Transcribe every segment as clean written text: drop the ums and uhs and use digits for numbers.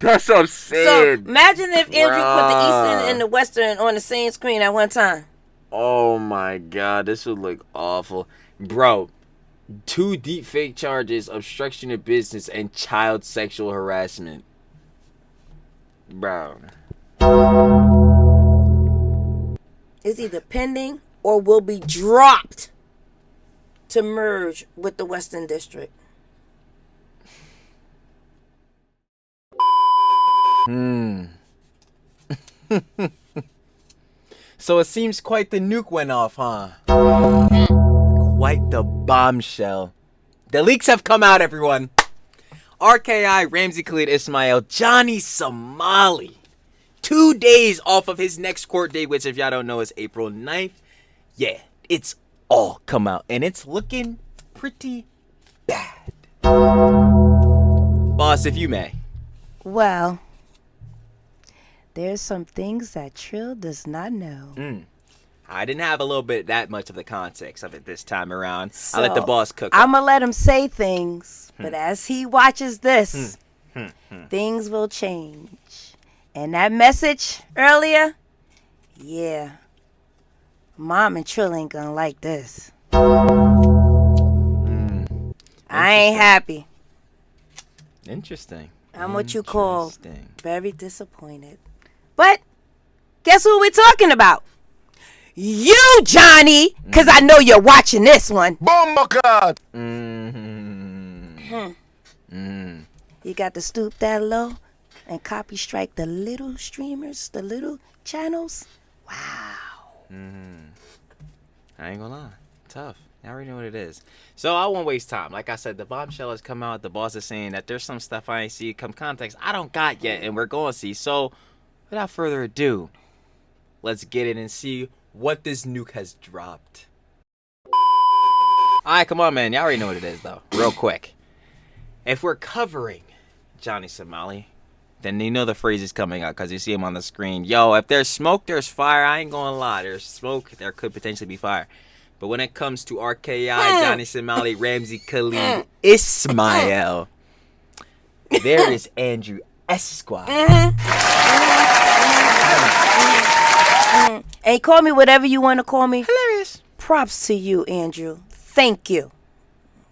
That's what I'm saying. So imagine if Andrew put the Eastern and the Western on the same screen at one time. Oh my god, this would look awful. Bro, 2 deep fake charges, obstruction of business, and child sexual harassment. Bro. Is either pending or will be dropped to merge with the Western District. So it seems quite the nuke went off, huh? Quite the bombshell. The leaks have come out, everyone. RKI, Ramzi Khalid Ismail, Johnny Somali. 2 days off of his next court date, which if y'all don't know is April 9th. Yeah, it's all come out. And it's looking pretty bad. Boss, if you may. Well, there's some things that Trill does not know. I didn't have a little bit that much of the context of it this time around. So, I'll let the boss cook. I'm going to let him say things, but as he watches this, things will change. And that message earlier, yeah, Mom and Trill ain't going to like this. I ain't happy. Interesting. I'm what you call very disappointed. But guess who we're talking about? You, Johnny, because I know you're watching this one. Bomba God. You got to stoop that low and copy strike the little streamers, the little channels. Wow. I ain't gonna lie. Tough. I already know what it is. So I won't waste time. Like I said, the bombshell has come out. The boss is saying that there's some stuff I ain't see come context I don't got yet, and we're going to see. So without further ado, let's get in and see what this nuke has dropped. Alright, come on, man. Y'all already know what it is, though. Real quick. If we're covering Johnny Somali, then you know the phrase is coming out because you see him on the screen. Yo, if there's smoke, there's fire. I ain't gonna lie. There's smoke, there could potentially be fire. But when it comes to RKI, Johnny Somali, Ramzi Khalid Ismail, there is Andrew Esquire. And call me whatever you want to call me. Hilarious. Props to you, Andrew. Thank you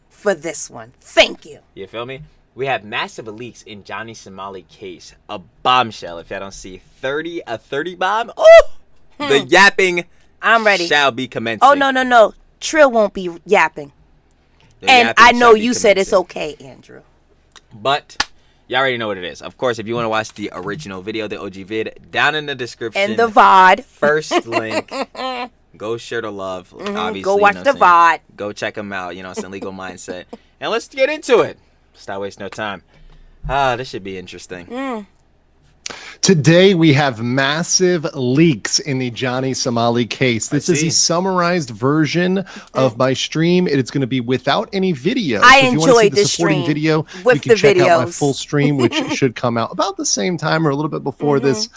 for this one. Thank you. You feel me? We have massive leaks in Johnny Somali case. A bombshell. If y'all don't see 30 bomb. Oh! The yapping I'm ready. Shall be commencing. Oh, no. Trill won't be yapping. And I know you said it's okay, Andrew. But y'all already know what it is. Of course, if you want to watch the original video, the OG vid, down in the description. And the VOD. First link. Go share the love. Obviously, go watch the VOD. Go check them out. You know, it's in Legal Mindset. And let's get into it. Stop wasting no time. This should be interesting. Today we have massive leaks in the Johnny Somali case. This is a summarized version of my stream. It's going to be without any video. I so if you want to see the supporting video, you can check out my full stream, which should come out about the same time or a little bit before this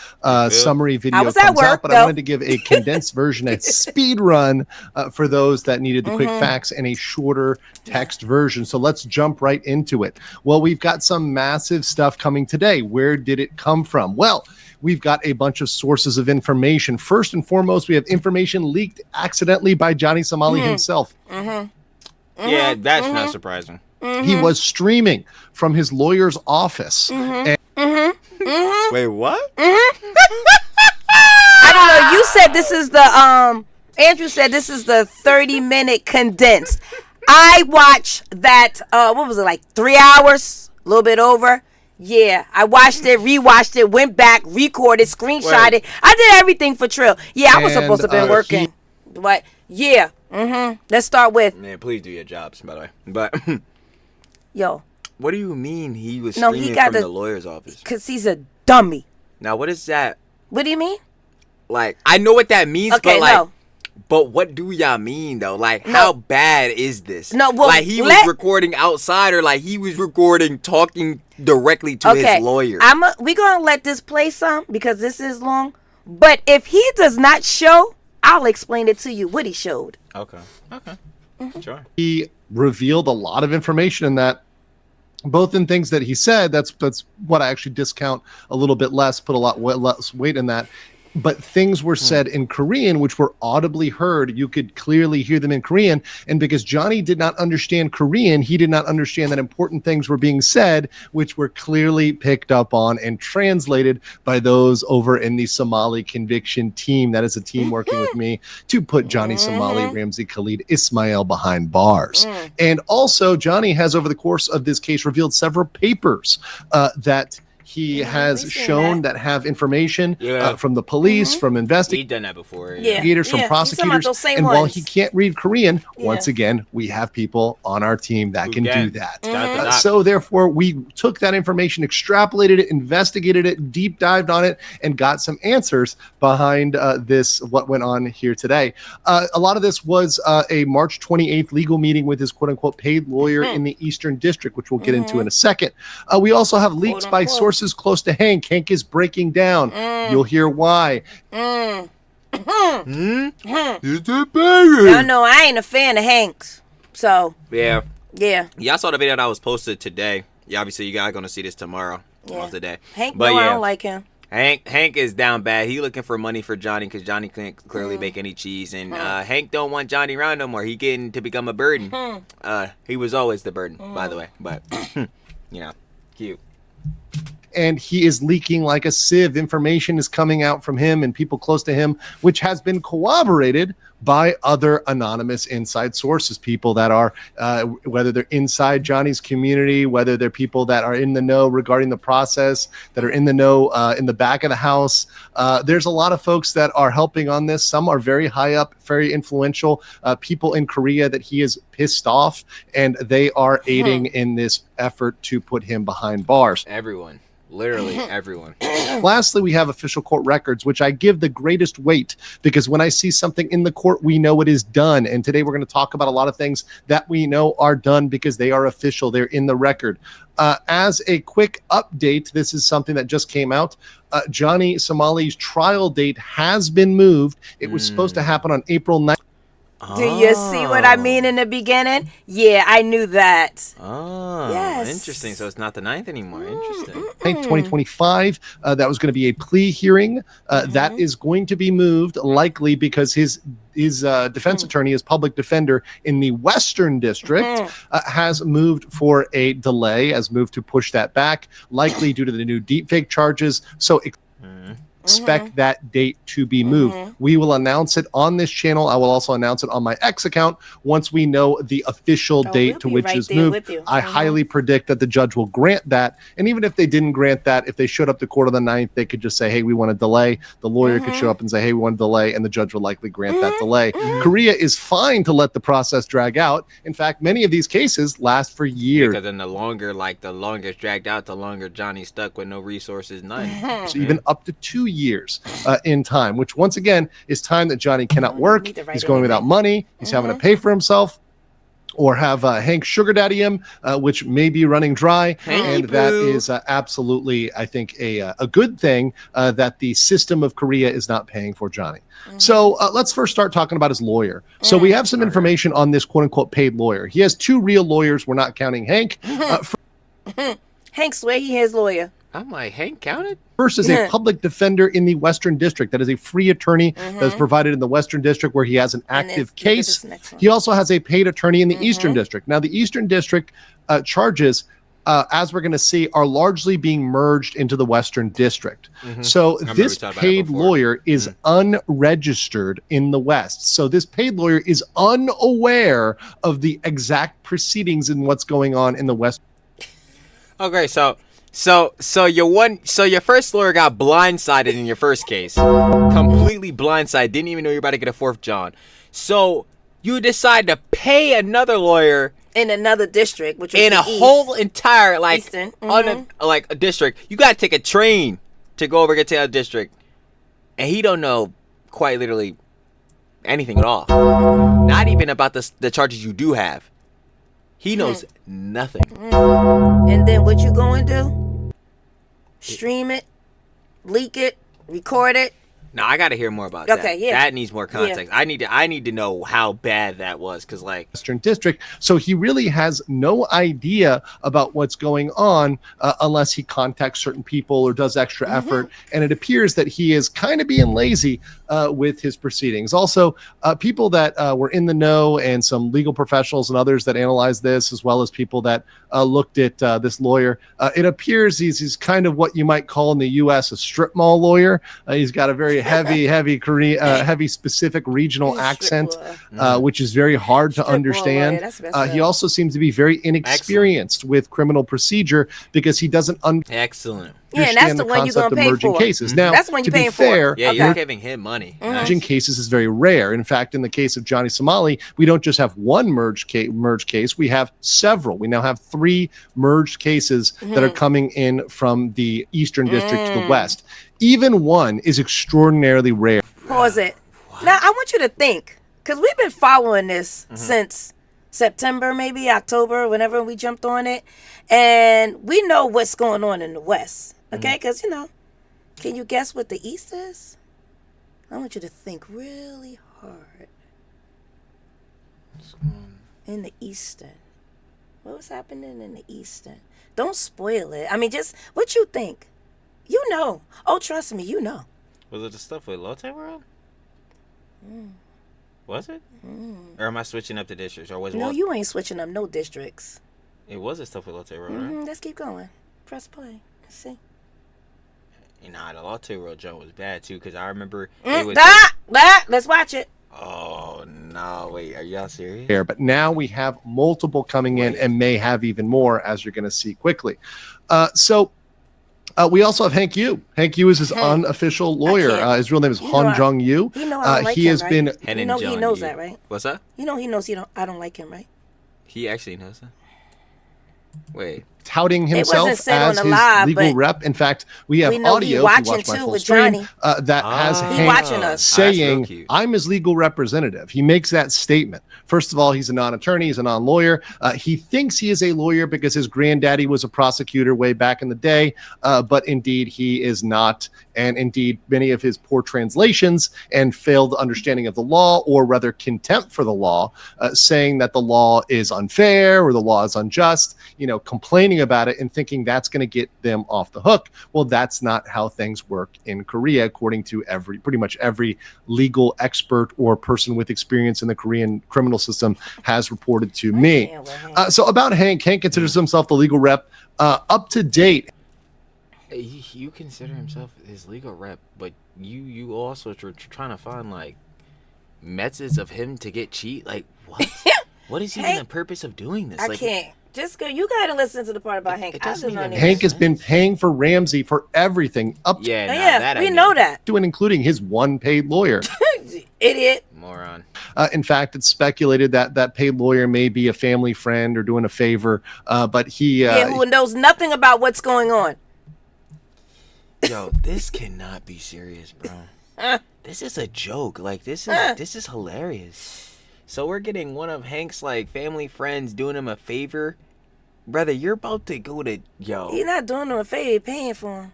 summary video comes out. But I wanted to give a condensed version, a speed run for those that needed the quick facts and a shorter text version. So let's jump right into it. Well, we've got some massive stuff coming today. Where did it come from? Well, we've got a bunch of sources of information. First and foremost, we have information leaked accidentally by Johnny Somali himself. Yeah, that's not surprising. He was streaming from his lawyer's office. And Wait, what? I don't know. You said this is the Andrew said this is the 30-minute condensed. I watched that. What was it, like 3 hours? A little bit over. Yeah, I watched it, rewatched it, went back, recorded, screenshotted. I did everything for Trill. Yeah, I was supposed to have been working. But yeah, let's start with. Man, please do your jobs, by the way. But yo, what do you mean he was streaming from the lawyer's office? Because he's a dummy. Now, what is that? What do you mean? Like, I know what that means, okay, but like. No. But what do y'all mean, though? Like, how bad is this? No, well, like, he was recording outside, or like he was recording talking directly to his lawyer? We're going to let this play some because this is long. But if he does not show, I'll explain it to you what he showed. Okay. Sure. He revealed a lot of information in that both in things that he said. That's what I actually discount a little bit less, put a lot less weight in that. But things were said in Korean, which were audibly heard. You could clearly hear them in Korean. And because Johnny did not understand Korean, he did not understand that important things were being said, which were clearly picked up on and translated by those over in the Somali conviction team. That is a team working with me to put Johnny Somali, Ramsey Khalid Ismail behind bars. And also, Johnny has, over the course of this case, revealed several papers that he has shown that have information from the police, from investigators. He'd done that before. From prosecutors. And while he can't read Korean, once again, we have people on our team that can do that. So therefore, we took that information, extrapolated it, investigated it, deep dived on it, and got some answers behind what went on here today. A lot of this was a March 28th legal meeting with his quote-unquote paid lawyer in the Eastern District, which we'll get into in a second. We also have leaks by sources close to Hank. Hank is breaking down. You'll hear why. Y'all know I ain't a fan of Hank's. So yeah, I saw the video that was posted today. Yeah, obviously you guys are gonna see this tomorrow. Most of the day. Hank, but I don't like him. Hank is down bad. He looking for money for Johnny because Johnny can't clearly make any cheese, and Hank don't want Johnny around no more. He getting to become a burden. He was always the burden, by the way, but cute. And he is leaking like a sieve. Information is coming out from him and people close to him, which has been corroborated by other anonymous inside sources, people that are, whether they're inside Johnny's community, whether they're people that are in the know regarding the process, that are in the know in the back of the house. There's a lot of folks that are helping on this. Some are very high up, very influential people in Korea that he is pissed off, and they are aiding in this effort to put him behind bars. Everyone. Literally everyone. Lastly, we have official court records, which I give the greatest weight because when I see something in the court, we know it is done. And today we're going to talk about a lot of things that we know are done because they are official. They're in the record. As a quick update, this is something that just came out. Johnny Somali's trial date has been moved. It was supposed to happen on April 9th. Do you see what I mean in the beginning? Yeah, I knew that. Oh, yes. Interesting. So it's not the 9th anymore. Interesting. 9th, 2025. That was going to be a plea hearing. That is going to be moved, likely because his defense attorney, his public defender in the Western District, has moved for a delay, has moved to push that back, likely due to the new deepfake charges. So expect that date to be moved. We will announce it on this channel. I will also announce it on my X account once we know the official date to which is moved. I highly predict that the judge will grant that. And even if they didn't grant that, if they showed up to court on the 9th, they could just say, hey, we want to delay. The lawyer could show up and say, hey, we want to delay. And the judge will likely grant that delay. Korea is fine to let the process drag out. In fact, many of these cases last for years. Because then the longer it's dragged out, the longer Johnny's stuck with no resources, none. So even up to 2 years in time, which once again is time that Johnny cannot work. He's going without money. He's having to pay for himself or have Hank sugar daddy him, which may be running dry. And that is absolutely, I think, a good thing that the system of Korea is not paying for Johnny. So let's first start talking about his lawyer. So we have some information on this quote unquote paid lawyer. He has 2 real lawyers. We're not counting Hank. Hank swear he his lawyer. I'm like, Hank counted? First is a public defender in the Western District. That is a free attorney that is provided in the Western District where he has an active case. He also has a paid attorney in the Eastern District. Now, the Eastern District charges, as we're going to see, are largely being merged into the Western District. So this paid lawyer is unregistered in the West. So this paid lawyer is unaware of the exact proceedings and what's going on in the West. Okay, so your first lawyer got blindsided in your first case. Completely blindsided. Didn't even know you were about to get a 4th John. So you decide to pay another lawyer in another district, which is in a whole entire Eastern. like a district. You got to take a train to go over to the other district, and he don't know quite literally anything at all. Not even about the charges you do have. He knows nothing. And then what you going to do? Stream it, leak it, record it, No, I got to hear more about that. Yeah. That needs more context. Yeah. I need to know how bad that was, because like Western District. So he really has no idea about what's going on unless he contacts certain people or does extra effort. And it appears that he is kind of being lazy with his proceedings. Also, people that were in the know and some legal professionals and others that analyzed this, as well as people that looked at this lawyer, it appears he's kind of what you might call in the U.S. a strip mall lawyer. He's got a very heavy Korean, heavy specific regional accent, which is very hard to understand. He also seems to be very inexperienced with criminal procedure because he doesn't Excellent. Yeah, and that's the one you're going to pay for. Cases. Now, that's the one you're paying fair, for. Yeah, you're giving him money. Merging cases is very rare. In fact, in the case of Johnny Somali, we don't just have one merged case. We have several. We now have 3 merged cases that are coming in from the Eastern District to the West. Even one is extraordinarily rare. Pause it. Now, I want you to think, because we've been following this since September, maybe October, whenever we jumped on it. And we know what's going on in the West. Okay? Because, can you guess what the East is? I want you to think really hard. In the Eastern. What was happening in the Eastern? Don't spoil it. I mean, just what you think. You know. Oh, trust me, you know. Was it the stuff with Lotte World? Was it? Or am I switching up the districts? Or was it? No, you ain't switching up no districts. It was the stuff with Lotte World, right? Let's keep going. Press play. Let's see. Nah, the Lotte World joke was bad too, because I remember it was let's watch it. Oh no, wait, are y'all serious? But now we have multiple coming in and may have even more, as you're going to see quickly. We also have Hank Yu. Hank Yu is his unofficial lawyer. His real name is Han Jung Yu. He has been. He knows that, right? What's that? He knows I don't like him, right? He actually knows that. Wait. Touting himself as his legal rep. In fact, we have audio, if you watch my full stream, that has Hank saying, I'm his legal representative. He makes that statement. First of all, he's a non-attorney. He's a non-lawyer. He thinks he is a lawyer because his granddaddy was a prosecutor way back in the day, but indeed he is not. And indeed, many of his poor translations and failed understanding of the law, or rather contempt for the law, saying that the law is unfair or the law is unjust, complaining about it and thinking that's going to get them off the hook. Well, that's not how things work in Korea, according to pretty much every legal expert or person with experience in the Korean criminal system has reported to me. So about Hank considers himself the legal rep, up to date. You consider himself his legal rep, but you also are trying to find like methods of him to get cheat. Like what? What is even the purpose of doing this? I can't. Just go. You gotta listen to the part about Hank. Hank has been paying for Ramsey for everything up to we know that. To and including his one paid lawyer. Idiot. Moron. In fact, it's speculated that paid lawyer may be a family friend or doing a favor, but he who knows nothing about what's going on. Yo, this cannot be serious, bro. This is a joke. Like this is hilarious. So we're getting one of Hank's like family friends doing him a favor. Brother, you're about to go to He's not doing him a favor, he's paying for him.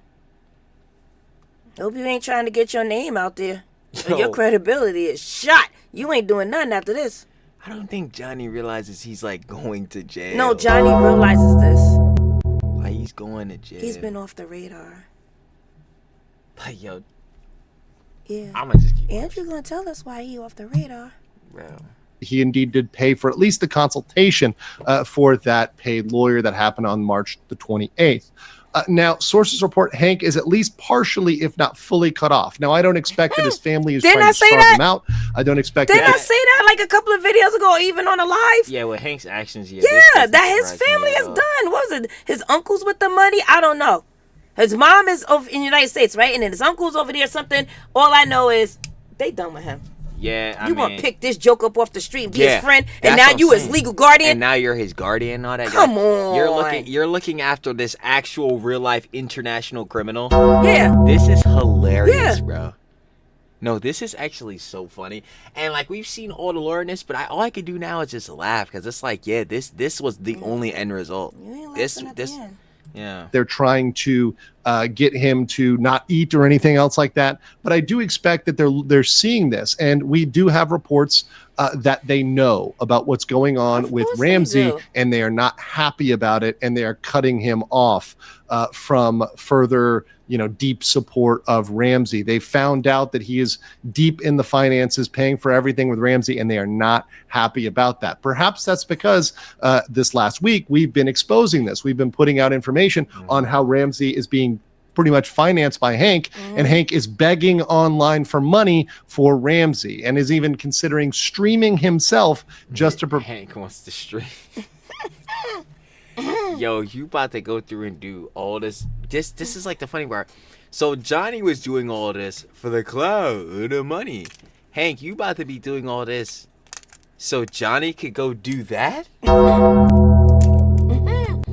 Hope you ain't trying to get your name out there. Your credibility is shot. You ain't doing nothing after this. I don't think Johnny realizes he's like going to jail. No, Johnny realizes this. Like he's going to jail. He's been off the radar. Like yo. Yeah. I'ma just keep Andrew gonna tell us why he off the radar. Bro. He indeed did pay for at least the consultation for that paid lawyer that happened on March the 28th. Now, sources report Hank is at least partially, if not fully, cut off. Now, I don't expect that his family is trying to starve him out. I don't expect Didn't I say that like a couple of videos ago, even on a live? Yeah, with Hank's actions, that his family has done. What was it? His uncle's with the money? I don't know. His mom is over in the United States, right? And then his uncle's over there or something. All I know is they done with him. Yeah, you want to pick this joke up off the street and be his friend, and now you his legal guardian, and now you're his guardian and all that. Come on, you're looking after this actual real life international criminal. Yeah, this is hilarious, bro. No, this is actually so funny, and like we've seen all the lore in this, but all I can do now is just laugh because it's like, this was the only end result. This. Yeah, they're trying to get him to not eat or anything else like that. But I do expect that they're seeing this, and we do have reports that they know about what's going on with Ramsey, and they are not happy about it, and they are cutting him off from further, deep support of Ramsey. They found out that he is deep in the finances, paying for everything with Ramsey, and they are not happy about that. Perhaps that's because this last week we've been exposing this. We've been putting out information on how Ramsey is being pretty much financed by Hank, and Hank is begging online for money for Ramsey and is even considering streaming himself just to Hank wants to stream. Yo, you about to go through and do all this. This is like the funny part. So Johnny was doing all this for the clout, the money. Hank, you about to be doing all this so Johnny could go do that?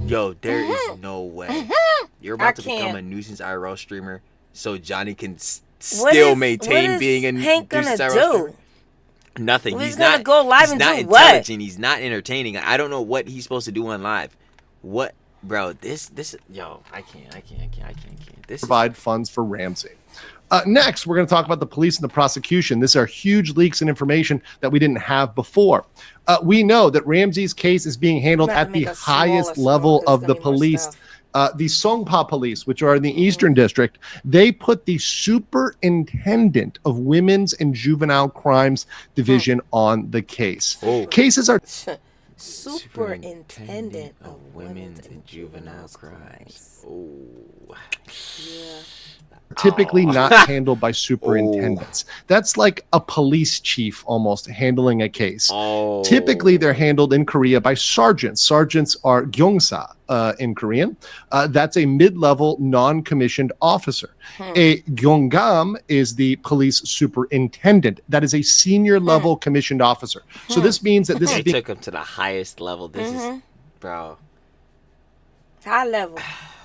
Yo, there is no way. You're about to become a nuisance IRL streamer so Johnny can still maintain being a nuisance IRL streamer. Nothing. He's not go live and do what? Intelligent. He's not entertaining. I don't know what he's supposed to do on live. What, bro? This. Yo, I can't. This provide funds for Ramsey. Next, we're going to talk about the police and the prosecution. These are huge leaks and information that we didn't have before. We know that Ramsey's case is being handled at the highest level of the police. The Songpa police, which are in the Eastern District, they put the superintendent of Women's and Juvenile Crimes Division on the case. Cases are superintendent of Women's and Juvenile Crimes. Typically not handled by superintendents. That's like a police chief almost handling a case. Typically, they're handled in Korea by sergeants. Sergeants are gyongsa in Korean. That's a mid-level non-commissioned officer. A gyeonggam is the police superintendent. That is a senior level commissioned officer. So this means that this they took him to the highest level. This is, bro, high level.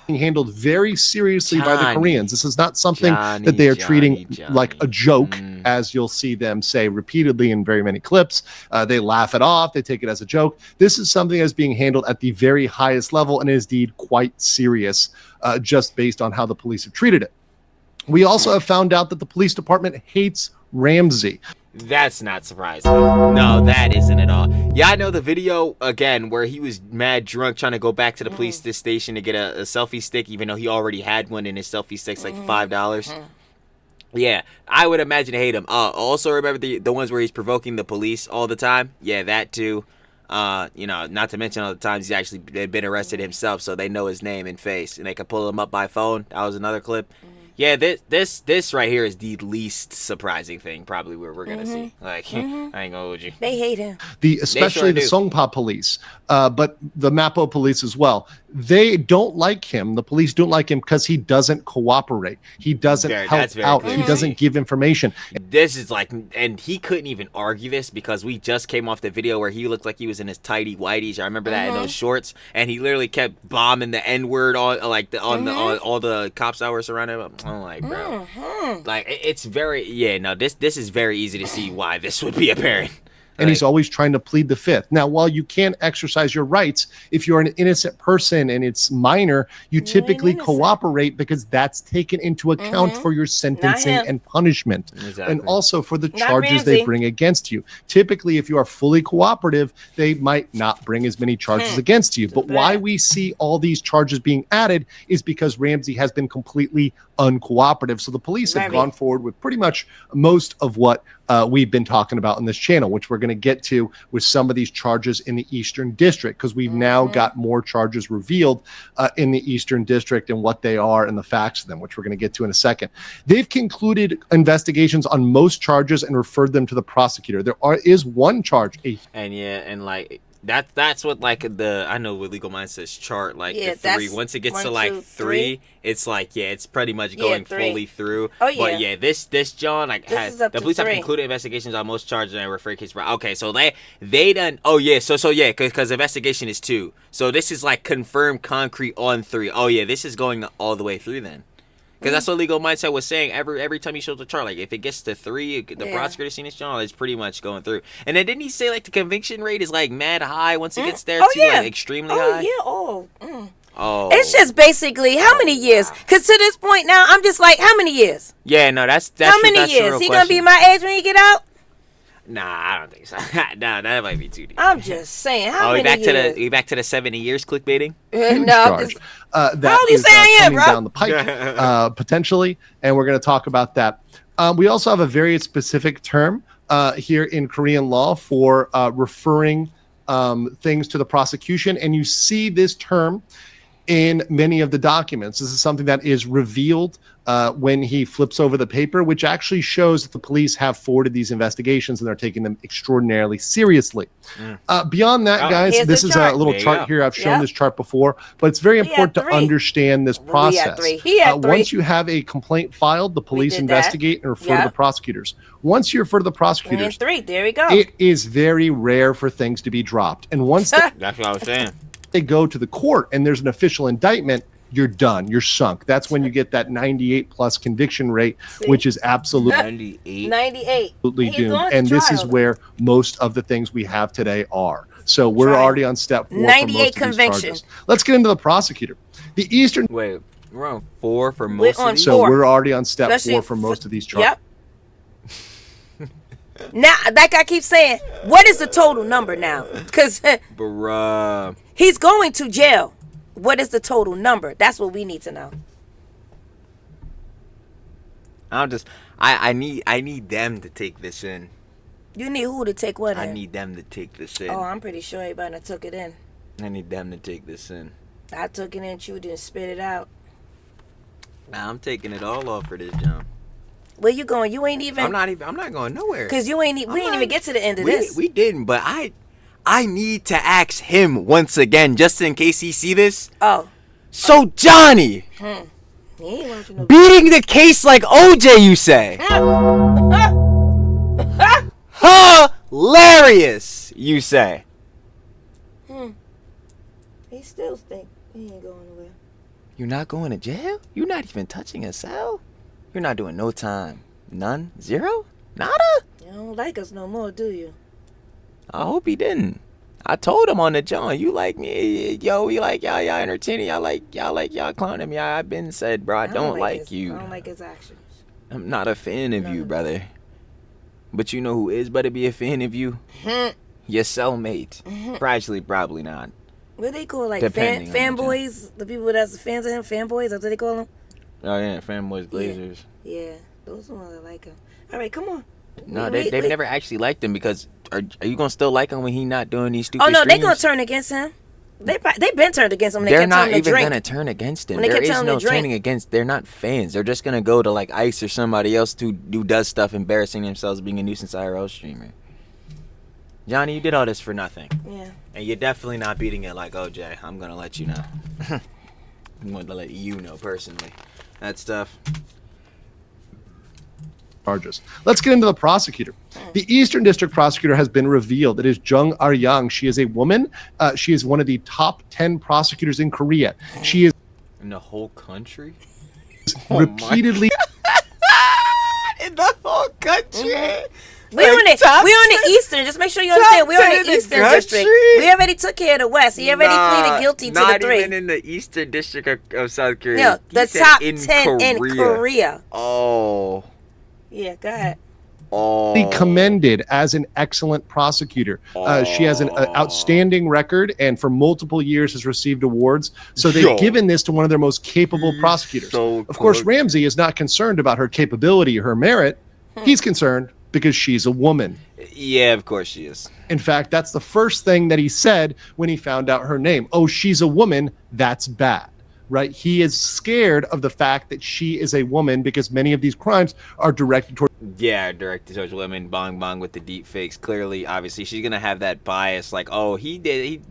Handled very seriously by the Koreans. This is not something that they are treating like a joke, as you'll see them say repeatedly in very many clips. They laugh it off. They take it as a joke. This is something that's being handled at the very highest level and is indeed quite serious, just based on how the police have treated it. We also have found out that the police department hates Ramsey. That's not surprising. No, that isn't at all. Yeah, I know the video, again, where he was mad drunk trying to go back to the police station to get a selfie stick, even though he already had one and his selfie stick's like $5. Yeah, I would imagine they hate him. Also, remember the ones where he's provoking the police all the time? Yeah, that too. Not to mention all the times he's actually been arrested himself, so they know his name and face, and they can pull him up by phone. That was another clip. Yeah, this right here is the least surprising thing probably we're gonna see. Like, I ain't gonna hold you. They hate him. Especially the Songpa police, but the Mapo police as well. They don't like him. The police don't like him because he doesn't cooperate. He doesn't help out. He doesn't give information. This is like, and he couldn't even argue this because we just came off the video where he looked like he was in his tighty whities. I remember that in those shorts, and he literally kept bombing the N-word on on all the cops that were surrounding him. I'm like, bro, like it's very this is very easy to see why this would be apparent. And he's always trying to plead the fifth. Now, while you can exercise your rights, if you're an innocent person and it's minor, you typically cooperate because that's taken into account for your sentencing and punishment. And also for the charges they bring against you. Typically, if you are fully cooperative, they might not bring as many charges against you. But why we see all these charges being added is because Ramsey has been completely uncooperative. So the police have gone forward with pretty much most of what we've been talking about on this channel, which we're going to get to with some of these charges in the Eastern District, because we've now got more charges revealed in the Eastern District and what they are and the facts of them, which we're going to get to in a second. They've concluded investigations on most charges and referred them to the prosecutor. There is one charge. That's what I know what Legal Mind says chart the three. Once it gets to 3, it's it's pretty much going fully through. But this John the police have concluded investigations on most charges and referred case. Okay, so they done. Because investigation is 2. So this is confirmed concrete on 3. Oh yeah, this is going all the way through then. Because that's what Legal Mindset was saying every time he shows the chart. If it gets to 3, the prosecutor seen this channel, it's pretty much going through. And then didn't he say the conviction rate is mad high once it gets there too, extremely high? Oh. It's just basically how many years? Because to this point now, I'm just like, how many years? Yeah, no, that's how many that's years? He gonna be my age when he get out? Nah, I don't think so. Nah, that might be too deep. I'm just saying, how many years? We back to the 70 years clickbaiting? No, just, that old you is say I am, coming bro? down the pike, potentially, and we're going to talk about that. We also have a very specific term here in Korean law for referring things to the prosecution, and you see this term in many of the documents. This is something that is revealed when he flips over the paper, which actually shows that the police have forwarded these investigations and they're taking them extraordinarily seriously. Beyond that, guys, this is a little chart here. I've shown this chart before, but it's very important to understand this process. Once you have a complaint filed, the police investigate and refer to the prosecutors. Once you refer to the prosecutors, there we go. It is very rare for things to be dropped. And once that's what I was saying. They go to the court and there's an official indictment, you're done. You're sunk. That's when you get that 98 plus conviction rate, which is absolutely 98. doomed. And this is where most of the things we have today are. So we're already on step 4 for most of these charges. Let's get into the prosecutor. The Eastern. Wait, we're on 4 for most of these? So we're already on step 4 for most of these charges. Yep. Now, like I keep saying, what is the total number now? Because he's going to jail. What is the total number? That's what we need to know. I need them to take this in. You need who to take what in? I need them to take this in. Oh, I'm pretty sure everybody took it in. I need them to take this in. I took it in, you didn't spit it out. Nah, I'm taking it all off for this jump. Where you going? You ain't even. I'm not going nowhere. Cause we didn't even get to the end of this. We didn't, but I need to ask him once again, just in case he see this. Oh. So Johnny, he ain't watching no beating the case like OJ, you say? Hilarious, you say? He still think he ain't going nowhere. You're not going to jail? You're not even touching a cell? You're not doing no time. None? Zero? Nada? You don't like us no more, do you? I hope he didn't. I told him on the John, you like me, yo, we like y'all entertaining, y'all clowning me. I've been said, bro, I don't like you. I don't like his actions. I'm not a fan of you, brother. But you know who is better be a fan of you? Your cellmate. Probably not. What they call fanboys? The people that's fans of him, fanboys, that's what they call them? Oh yeah, fanboys, glazers. Yeah, those are the ones that like him. All right, come on. No, they've never actually liked him because are you gonna still like him when he not doing these stupid? Oh no, streams? they gonna turn against him. They've been turned against him. They're not even gonna turn against him. There is no turning against. They're not fans. They're just gonna go to like Ice or somebody else who does stuff embarrassing themselves being a nuisance IRL streamer. Johnny, you did all this for nothing. Yeah. And you're definitely not beating it like OJ. I'm gonna let you know. I'm going to let you know personally. That stuff. Charges. Let's get into the prosecutor. The Eastern District prosecutor has been revealed. It is Jung Aryang. She is a woman. She is one of the top 10 prosecutors in Korea. She is in the whole country. Repeatedly in the whole country. We on the Eastern. Just make sure you understand. We're on the Eastern District. We already took care of the West. He already pleaded guilty to the 3. Not even in the Eastern District of South Korea. No, the top 10 in Korea. Oh. Yeah, go ahead. Commended as an excellent prosecutor. She has an outstanding record and for multiple years has received awards. So they've given this to one of their most capable prosecutors. Of course, Ramsey is not concerned about her capability or her merit. He's concerned because she's a woman. Yeah, of course she is. In fact, that's the first thing that he said when he found out her name. Oh, she's a woman. That's bad. Right? He is scared of the fact that she is a woman because many of these crimes are directed towards women. Bong bong with the deep fakes. Clearly, obviously, she's gonna have that bias. Like, oh, he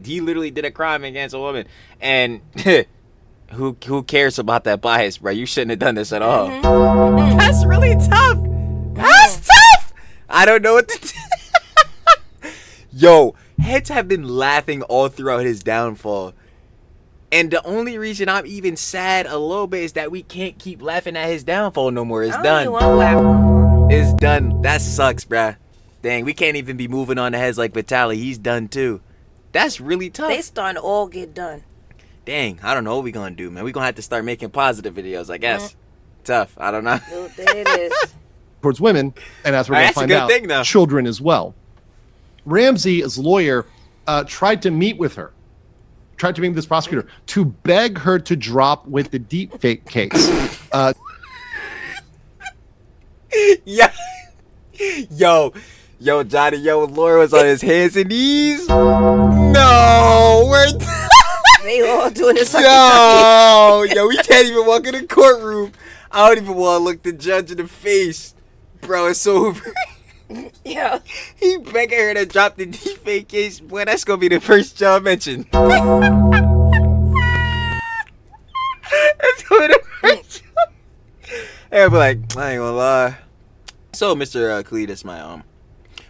literally did a crime against a woman, and who cares about that bias, bro? You shouldn't have done this at all. That's really tough. That's tough. I don't know what to do. Yo, heads have been laughing all throughout his downfall. And the only reason I'm even sad a little bit is that we can't keep laughing at his downfall no more. It's done. It's done. That sucks, bruh. Dang, we can't even be moving on the heads like Vitaly. He's done too. That's really tough. They starting to all get done. dang, I don't know what we gonna do, man. We gonna have to start making positive videos, I guess. Tough. I don't know. There it is. Towards women, and as we're going to find out, children as well. Ramsey's lawyer tried to meet with this prosecutor to beg her to drop with the deepfake case. Yeah. Yo, Johnny, Laura was on his hands and knees. No, they all doing this. Yo, we can't even walk in the courtroom. I don't even want to look the judge in the face. Bro, it's over. Yeah. He begging her to drop the deepfake case. Boy, that's going to be the first job mentioned. That's going to be the first job. And I'll be like, I ain't going to lie. So, Mr. Khalid Ismail,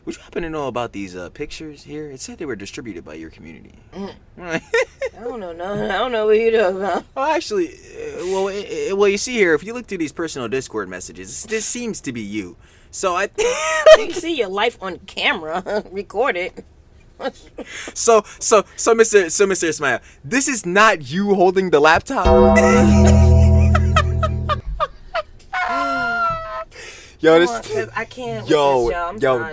would you happen to know about these pictures here? It said they were distributed by your community. I don't know what you're talking about. Oh, actually, well, you see here, if you look through these personal Discord messages, this seems to be you. So I you can see your life on camera, recorded. So, Mr. Ismail, this is not you holding the laptop. I can't.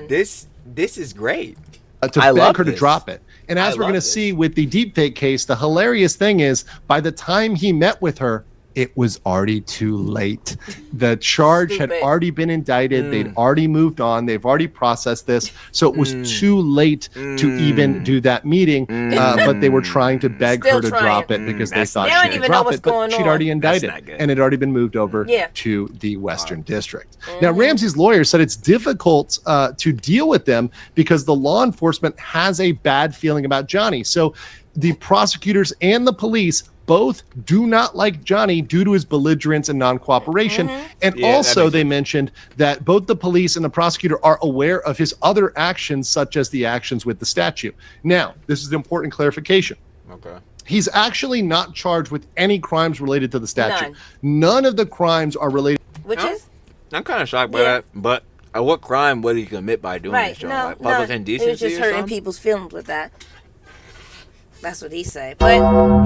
This is great. To beg her to drop it. And as we're going to see with the deepfake case, the hilarious thing is, by the time he met with her, it was already too late. The charge had already been indicted. They'd already moved on. They've already processed this. So it was too late to even do that meeting. But they were trying to beg her to drop it because they thought she would drop it. But she'd already indicted and it had already been moved over to the Western District. Now, Ramsey's lawyer said it's difficult to deal with them because the law enforcement has a bad feeling about Johnny. So the prosecutors and the police both do not like Johnny due to his belligerence and non-cooperation. And also they mentioned that both the police and the prosecutor are aware of his other actions, such as the actions with the statue. Now, this is an important clarification. Okay. He's actually not charged with any crimes related to the statue. None of the crimes are related. I'm kind of shocked by that, but what crime would he commit by doing this, John? Like public indecency? He was just hurting people's feelings with that. That's what he said. But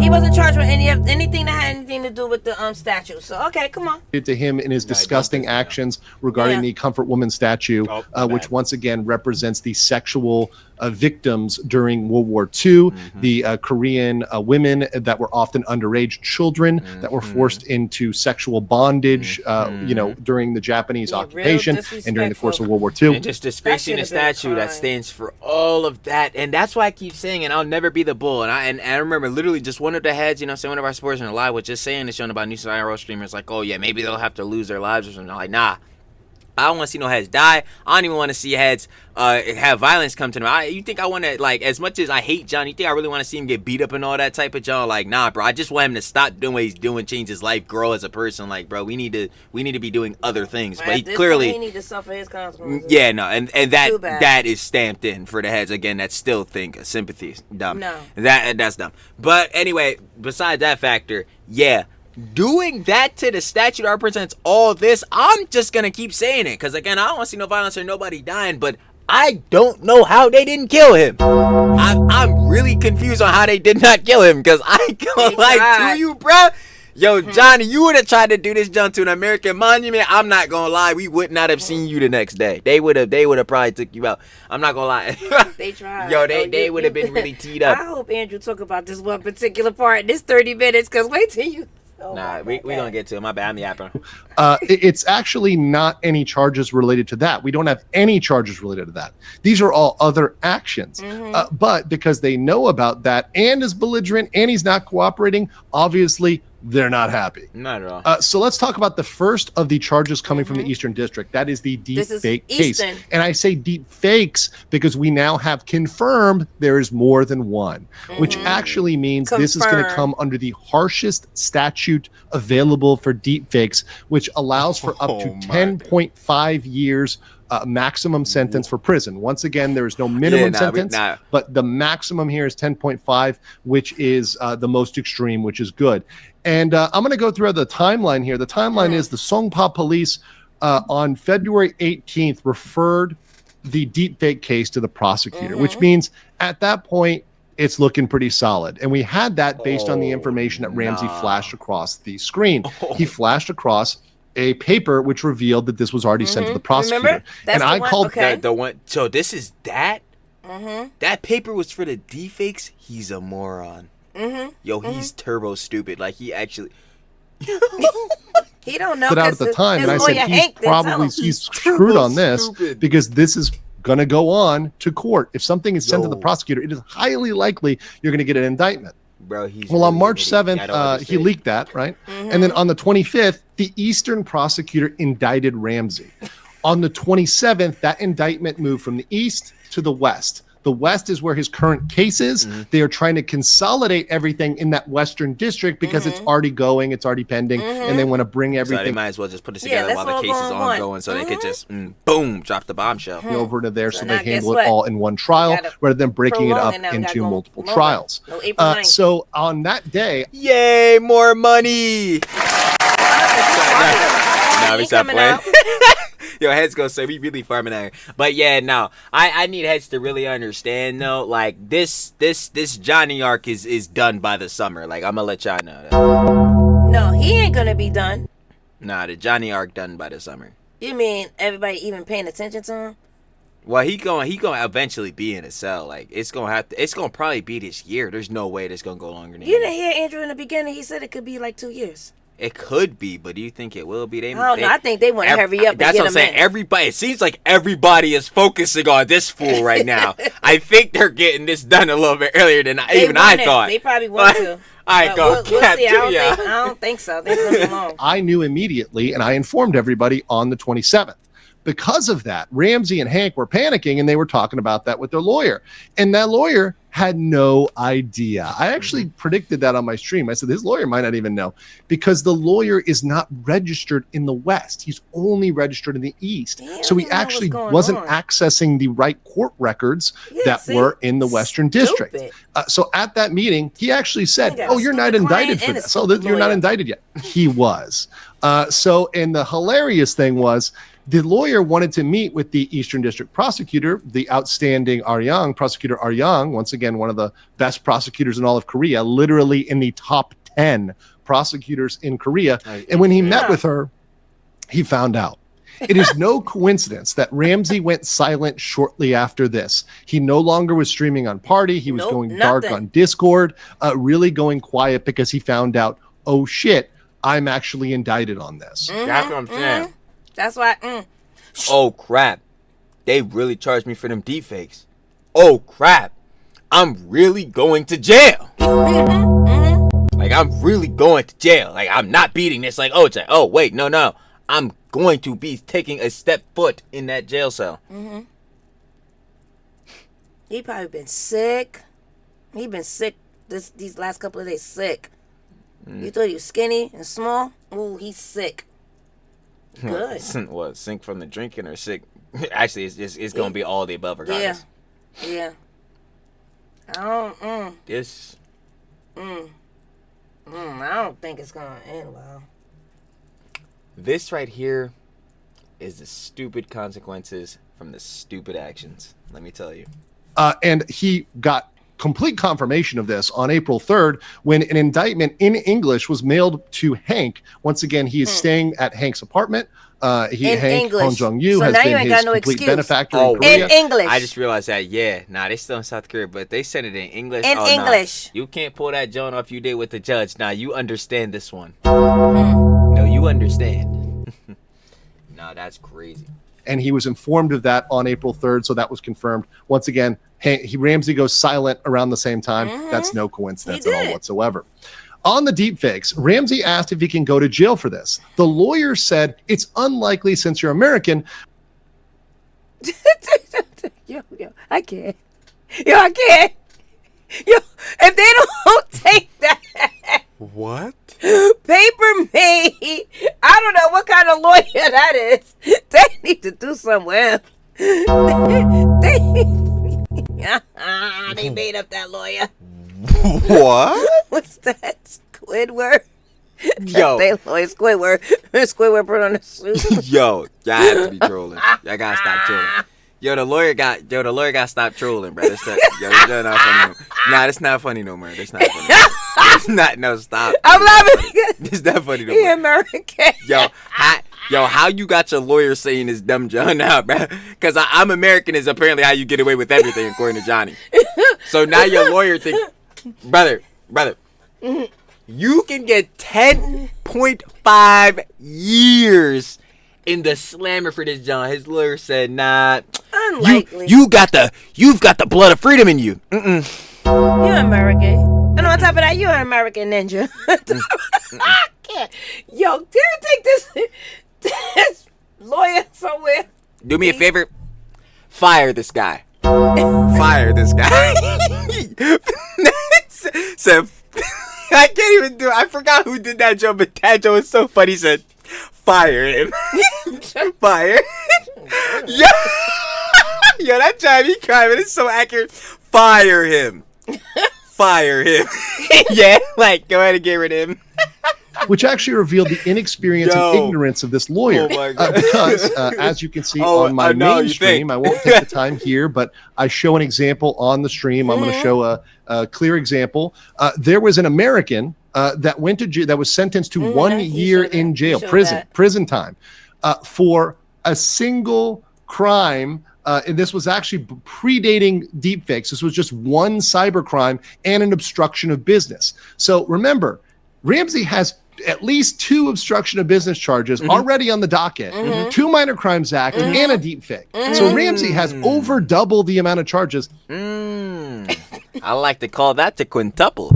he wasn't charged with anything that had anything to do with the statue. So, okay, come on. To him in his disgusting actions regarding the Comfort Woman statue, which once again represents the sexual victims during World War II, the Korean women that were often underage children that were forced into sexual bondage, during the Japanese occupation and during the course of World War II. And just disgracing a statue that stands for all of that. And that's why I keep saying, and I'll never be the bull. And I remember literally just one of the heads, one of our sports in the live was just saying this, showing about new IRL streamers, like, oh yeah, maybe they'll have to lose their lives or something. I'm like, nah. I don't want to see no heads die. I don't even want to see heads have violence come to them. You think I want to, like, as much as I hate John, you think I really want to see him get beat up and all that type of John? Like, nah, bro. I just want him to stop doing what he's doing, change his life, grow as a person. Like, bro, we need to be doing other things. But he clearly he need to suffer his consequences. Yeah, no, and that is stamped in for the heads again that still think sympathy is dumb. No, that's dumb. But anyway, besides that factor, yeah. Doing that to the statue that represents all this, I'm just gonna keep saying it because again, I don't want to see no violence or nobody dying, but I don't know how they didn't kill him. I'm really confused on how they did not kill him because I can't lie to you, bro. Yo, Johnny, you would have tried to do this jump to an American monument. I'm not gonna lie, we would not have seen you the next day. They would have probably took you out. I'm not gonna lie. They tried. Yo, they would have been really teed up. I hope Andrew talk about this one particular part, this 30 minutes, because wait till you. We gonna get to it. My bad, I'm yapping. It's actually not any charges related to that. We don't have any charges related to that. These are all other actions. But because they know about that and is belligerent and he's not cooperating, obviously they're not happy. Not at all. So let's talk about the first of the charges coming from the Eastern District. That is the deep fake case. And I say deep fakes because we now have confirmed there is more than one, which actually means this is going to come under the harshest statute available for deep fakes, which allows for up to 10.5 years maximum sentence for prison. Once again, there is no minimum sentence, but the maximum here is 10.5, which is the most extreme, which is good. And I'm going to go through the timeline here. The timeline is the Songpa police on February 18th referred the deepfake case to the prosecutor, which means at that point, it's looking pretty solid. And we had that based on the information that Ramsey flashed across the screen. He flashed across a paper which revealed that this was already sent to the prosecutor. Remember? That's and I called the one. So this is that. That paper was for the deepfakes. He's a moron. Yo, he's turbo stupid. Like he actually. He don't know. Put out at the time, and I said he's screwed on this because this is going to go on to court. If something is sent to the prosecutor, it is highly likely you're going to get an indictment. Bro, he's well, on March 7th, he leaked that, right? And then on the 25th, the Eastern prosecutor indicted Ramsey. On the 27th, that indictment moved from the East to the West. The West is where his current case is. They are trying to consolidate everything in that Western district because it's already going, it's already pending, and they want to bring everything. So they might as well just put it together while the case is ongoing so they could just, boom, drop the bombshell. Over to there so they handle it all in one trial rather than breaking it up into multiple trials. So on that day... Yay, more money! Nah, we stop playing. Yo, Heads gonna say we really farming out here. But yeah, no, I need Heads to really understand though. Like this Johnny arc is done by the summer. Like I'm gonna let y'all know that. No, he ain't gonna be done. Nah, the Johnny arc done by the summer. You mean everybody even paying attention to him? Well, he gonna eventually be in a cell. Like it's gonna probably be this year. There's no way that's gonna go longer than. You didn't hear Andrew in the beginning? He said it could be like 2 years. It could be, but do you think it will be? I don't know. I think they want to hurry up. That's what I'm saying. Everybody, it seems like everybody is focusing on this fool right now. I think they're getting this done a little bit earlier than even I thought. They probably want to. I go. We'll see. I don't think so. I knew immediately, and I informed everybody on the 27th. Because of that, Ramsey and Hank were panicking, and they were talking about that with their lawyer. And that lawyer had no idea. I actually predicted that on my stream. I said, his lawyer might not even know because the lawyer is not registered in the West. He's only registered in the East. So he actually wasn't accessing the right court records that were in the Western District. So at that meeting, he actually said, oh, you're not indicted for this. Oh, you're not indicted yet. He was. And the hilarious thing was, the lawyer wanted to meet with the Eastern District prosecutor, the outstanding Prosecutor Aryang, once again, one of the best prosecutors in all of Korea, literally in the top 10 prosecutors in Korea. And when he met with her, he found out. It is no coincidence that Ramsey went silent shortly after this. He no longer was streaming on Party. He was going dark on Discord, really going quiet because he found out, oh, shit, I'm actually indicted on this. That's what I'm saying. That's why. Oh crap! They really charged me for them deepfakes. Oh crap! I'm really going to jail. Like I'm really going to jail. Like I'm not beating this. Like OJ. Oh wait, no. I'm going to be taking a step foot in that jail cell. He probably been sick. He been sick these last couple of days. Sick. You thought he was skinny and small? Ooh, he's sick. Good. What, sick from the drinking or sick? Actually, it's gonna be all the above regardless. Yeah. This. I don't think it's gonna end well. This right here is the stupid consequences from the stupid actions. Let me tell you. And he got complete confirmation of this on April 3rd when an indictment in English was mailed to Hank. Once again, he is staying at Hank's apartment. Hank English. Hong Jong-yu So has now you been ain't his got no complete excuse. benefactor in Korea. In English. I just realized that, they still in South Korea, but they sent it in English. In English. Nah. You can't pull that joint off you did with the judge. Now, you understand this one. No, you understand. No, that's crazy. And he was informed of that on April 3rd, so that was confirmed. Once again, Ramsey goes silent around the same time. That's no coincidence at all whatsoever. On the deepfakes, Ramsey asked if he can go to jail for this. The lawyer said it's unlikely since you're American. Yo, I can't. I can't. Yo, if they don't take that. What? Paper made. I don't know what kind of lawyer that is. They need to do something with. They made up that lawyer. What? What's that? Squidward? Yo. They lawyer Squidward. Squidward put on a suit. Yo, y'all have to be trolling. Y'all gotta stop trolling. Yo, the lawyer got stopped trolling, bro. That's not funny. Nah, that's not funny no more. That's not funny. It's not. No, stop. I'm laughing. It's not funny no more. He American. Yo, how you got your lawyer saying this dumb John now, bro? Because I'm American is apparently how you get away with everything according to Johnny. So now your lawyer think, brother, you can get 10.5 years in the slammer for this John. His lawyer said, nah. Unlikely. You've got the blood of freedom in you. You're American. And on top of that, you're an American ninja. I can't. Yo, did you take this lawyer somewhere? Do me a favor. Fire this guy. Fire this guy. So, I can't even do it. I forgot who did that joke, but that joke was so funny. He said, fire him. Fire. Yo, that time he cried, but it's so accurate. Fire him. Fire him. Yeah, like, go ahead and get rid of him. Which actually revealed the inexperience and ignorance of this lawyer. Oh my God. Because, as you can see on my main stream, I won't take the time here, but I show an example on the stream. I'm going to show a clear example. There was an American that went to jail, that was sentenced to 1 year in jail, prison time, for a single crime. And this was actually predating deepfakes. This was just one cybercrime and an obstruction of business. So remember, Ramsey has at least 2 obstruction of business charges already on the docket, 2 Minor Crimes Act, and a deepfake. So Ramsey has over double the amount of charges. I like to call that the quintuple.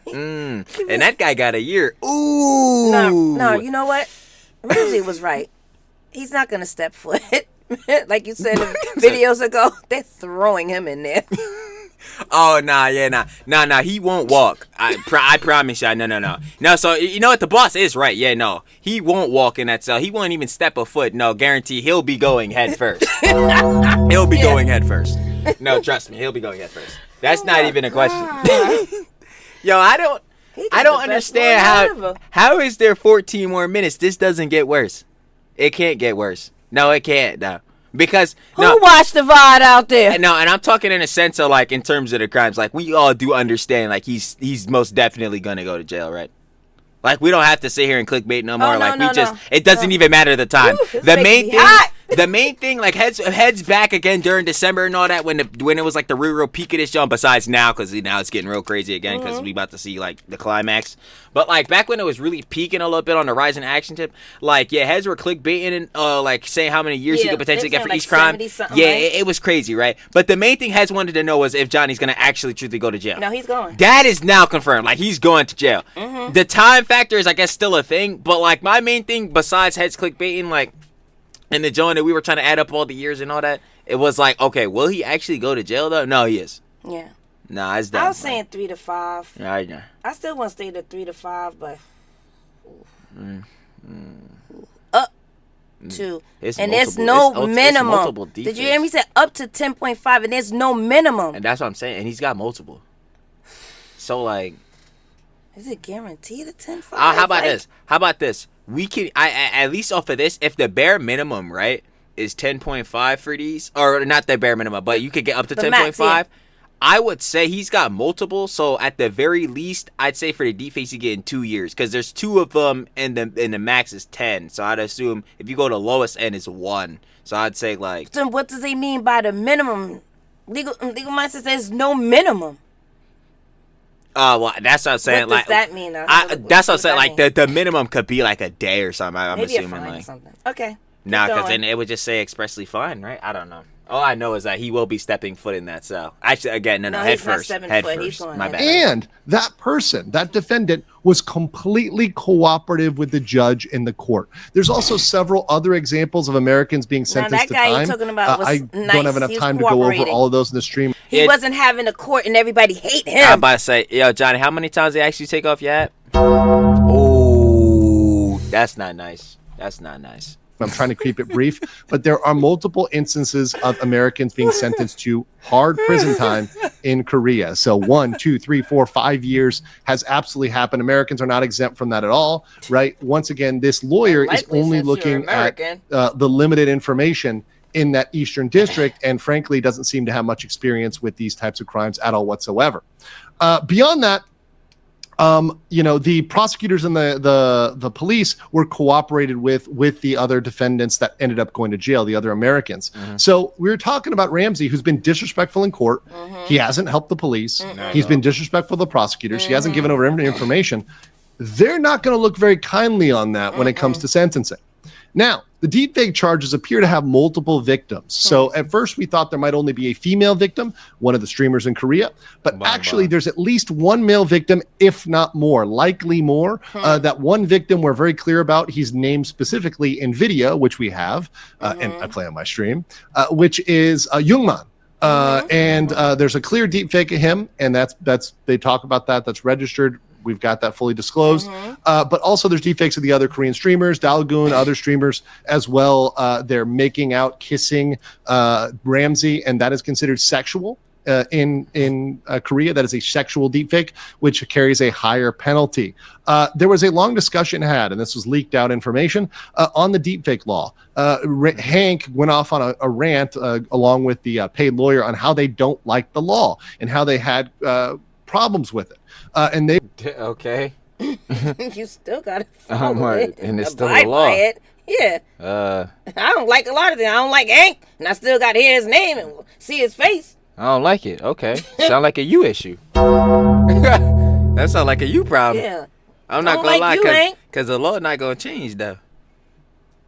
And that guy got a year. Ooh. No, you know what? Ramsey was right. He's not going to step foot. Like you said videos ago, they're throwing him in there. Oh, nah, he won't walk. I promise y'all, no. No, so, you know what, the boss is right, he won't walk in that cell. He won't even step a foot, no, guarantee he'll be going head first. He'll be going head first. No, trust me, he'll be going head first. That's not even a question. Yo, I don't understand how is there 14 more minutes? This doesn't get worse. It can't get worse. No, it can't, no. Because who watched the VOD out there? No, and I'm talking in a sense of like in terms of the crimes, like we all do understand, like he's most definitely gonna go to jail, right? Like we don't have to sit here and clickbait no more. It doesn't even matter the time. Ooh, The main thing, like heads back again during December and all that when it was like the real peak of this jump. Besides now, because now it's getting real crazy again because we about to see like the climax. But like back when it was really peaking a little bit on the rise in action tip, like heads were clickbaiting and like saying how many years he could potentially get for each crime. It was crazy, right? But the main thing heads wanted to know was if Johnny's gonna actually truly go to jail. No, he's going. That is now confirmed. Like he's going to jail. The time factor is, I guess, still a thing. But like my main thing besides heads clickbaiting, like. And the joint that we were trying to add up all the years and all that, it was like, okay, will he actually go to jail though? No, he is. Yeah. Nah, it's done. I was saying 3 to 5. Yeah, I know. I still want to stay to 3 to 5, but up to, and there's no minimum. Did you hear me say up to 10.5, and there's no minimum? And that's what I'm saying. And he's got multiple. So like, is it guaranteed at 10.5? How about this? We can, at least off of this, if the bare minimum, right, is 10.5 for these, or not the bare minimum, but you could get up to 10.5. Yeah. I would say he's got multiple, so at the very least, I'd say for the deepfakes, you get in 2 years, because there's 2 of them, and the max is 10. So I'd assume if you go to lowest end is 1. So I'd say like. So what does he mean by the minimum? Legal mind says there's no minimum. Well, that's what I'm saying. What does that mean? That's what I'm saying. Like the minimum could be like a day or something. I'm maybe assuming like something. Okay. Nah, because then it would just say expressly fine, right? I don't know. All I know is that he will be stepping foot in that cell. Actually, again, no, head first. Head first. My bad. And that person, that defendant, was completely cooperative with the judge in the court. There's also several other examples of Americans being sentenced to time. That guy you're talking about was I don't have enough time to go over all of those in the stream. He wasn't having a court and everybody hate him. I'm about to say, yo, Johnny, how many times they actually take off your hat? Oh, that's not nice. That's not nice. I'm trying to keep it brief, but there are multiple instances of Americans being sentenced to hard prison time in Korea. So 1, 2, 3, 4, 5 years has absolutely happened. Americans are not exempt from that at all, right? Once again, this lawyer is only looking at the limited information in that Eastern District, and frankly doesn't seem to have much experience with these types of crimes at all whatsoever. Beyond that, the prosecutors and the police were cooperated with the other defendants that ended up going to jail, the other Americans. So we were talking about Ramsey, who's been disrespectful in court. He hasn't helped the police. He's been disrespectful to the prosecutors. He hasn't given over any information. They're not going to look very kindly on that when it comes to sentencing. Now, the deepfake charges appear to have multiple victims. So at first we thought there might only be a female victim, one of the streamers in Korea, but actually there's at least one male victim, if not more, likely more. That one victim we're very clear about, he's named specifically in video, which we have, and I play on my stream, which is Youngman. And there's a clear deepfake of him, and that's they talk about that's registered. We've got that fully disclosed. But also there's deepfakes of the other Korean streamers, Dalgoon, other streamers as well. They're making out, kissing Ramsey, and that is considered sexual in Korea. That is a sexual deepfake, which carries a higher penalty. There was a long discussion had, and this was leaked out information, on the deepfake law. Hank went off on a rant along with the paid lawyer on how they don't like the law and how they had problems with it. And they you still gotta follow it and it's still the law. Yeah. I don't like a lot of things. I don't like Hank, and I still gotta hear his name and see his face. I don't like it. Okay, sound like a you issue. That sound like a you problem. Yeah. I'm not gonna lie, cause the law not gonna change though.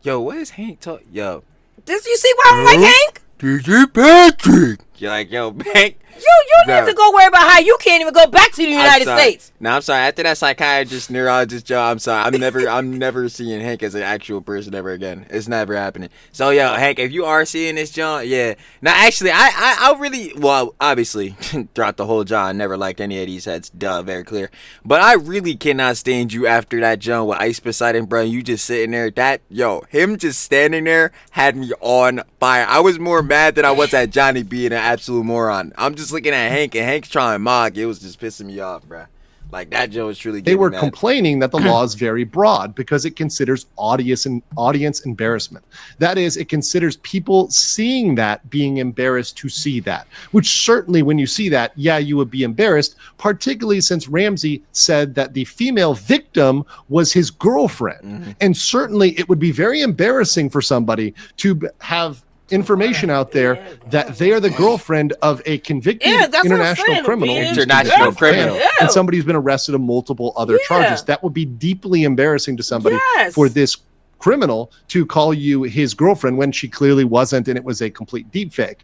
Yo, where's Hank talk? Yo, you see why I don't like Hank? DJ Patrick. You're like, yo, Hank. You need to go worry about how you can't even go back to the United States. No, I'm sorry. After that psychiatrist, neurologist job, I'm sorry. I'm never seeing Hank as an actual person ever again. It's never happening. So, yo, Hank, if you are seeing this, John, yeah. Now, actually, I really, well, obviously, throughout the whole John, never liked any of these heads. Duh, very clear. But I really cannot stand you after that John with ice beside him, bro. You just sitting there. Him just standing there had me on fire. I was more mad than I was at Johnny being an absolute moron. I'm just looking at Hank, and Hank's trying to mock. It was just pissing me off, bro. Like, that Joe was truly They were complaining that the law is very broad because it considers audience embarrassment. That is, it considers people seeing that being embarrassed to see that, which certainly when you see that, yeah, you would be embarrassed, particularly since Ramsey said that the female victim was his girlfriend. And certainly it would be very embarrassing for somebody to have information out there that they are the girlfriend of a convicted international criminal, and somebody who's been arrested on multiple other charges. That would be deeply embarrassing to somebody for this criminal to call you his girlfriend when she clearly wasn't, and it was a complete deepfake.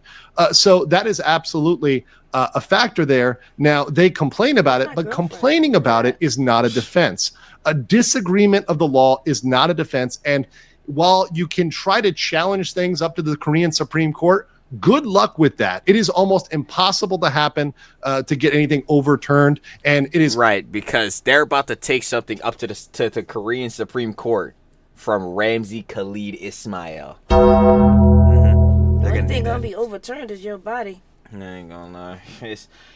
So that is absolutely a factor there. Now, they complain about it, but complaining about it is not a defense. A disagreement of the law is not a defense, and while you can try to challenge things up to the Korean Supreme Court, good luck with that. It is almost impossible to happen to get anything overturned, and it is right because they're about to take something up to the Korean Supreme Court from Ramsey Khalid Ismail. The only thing gonna be overturned is your body. I ain't gonna lie.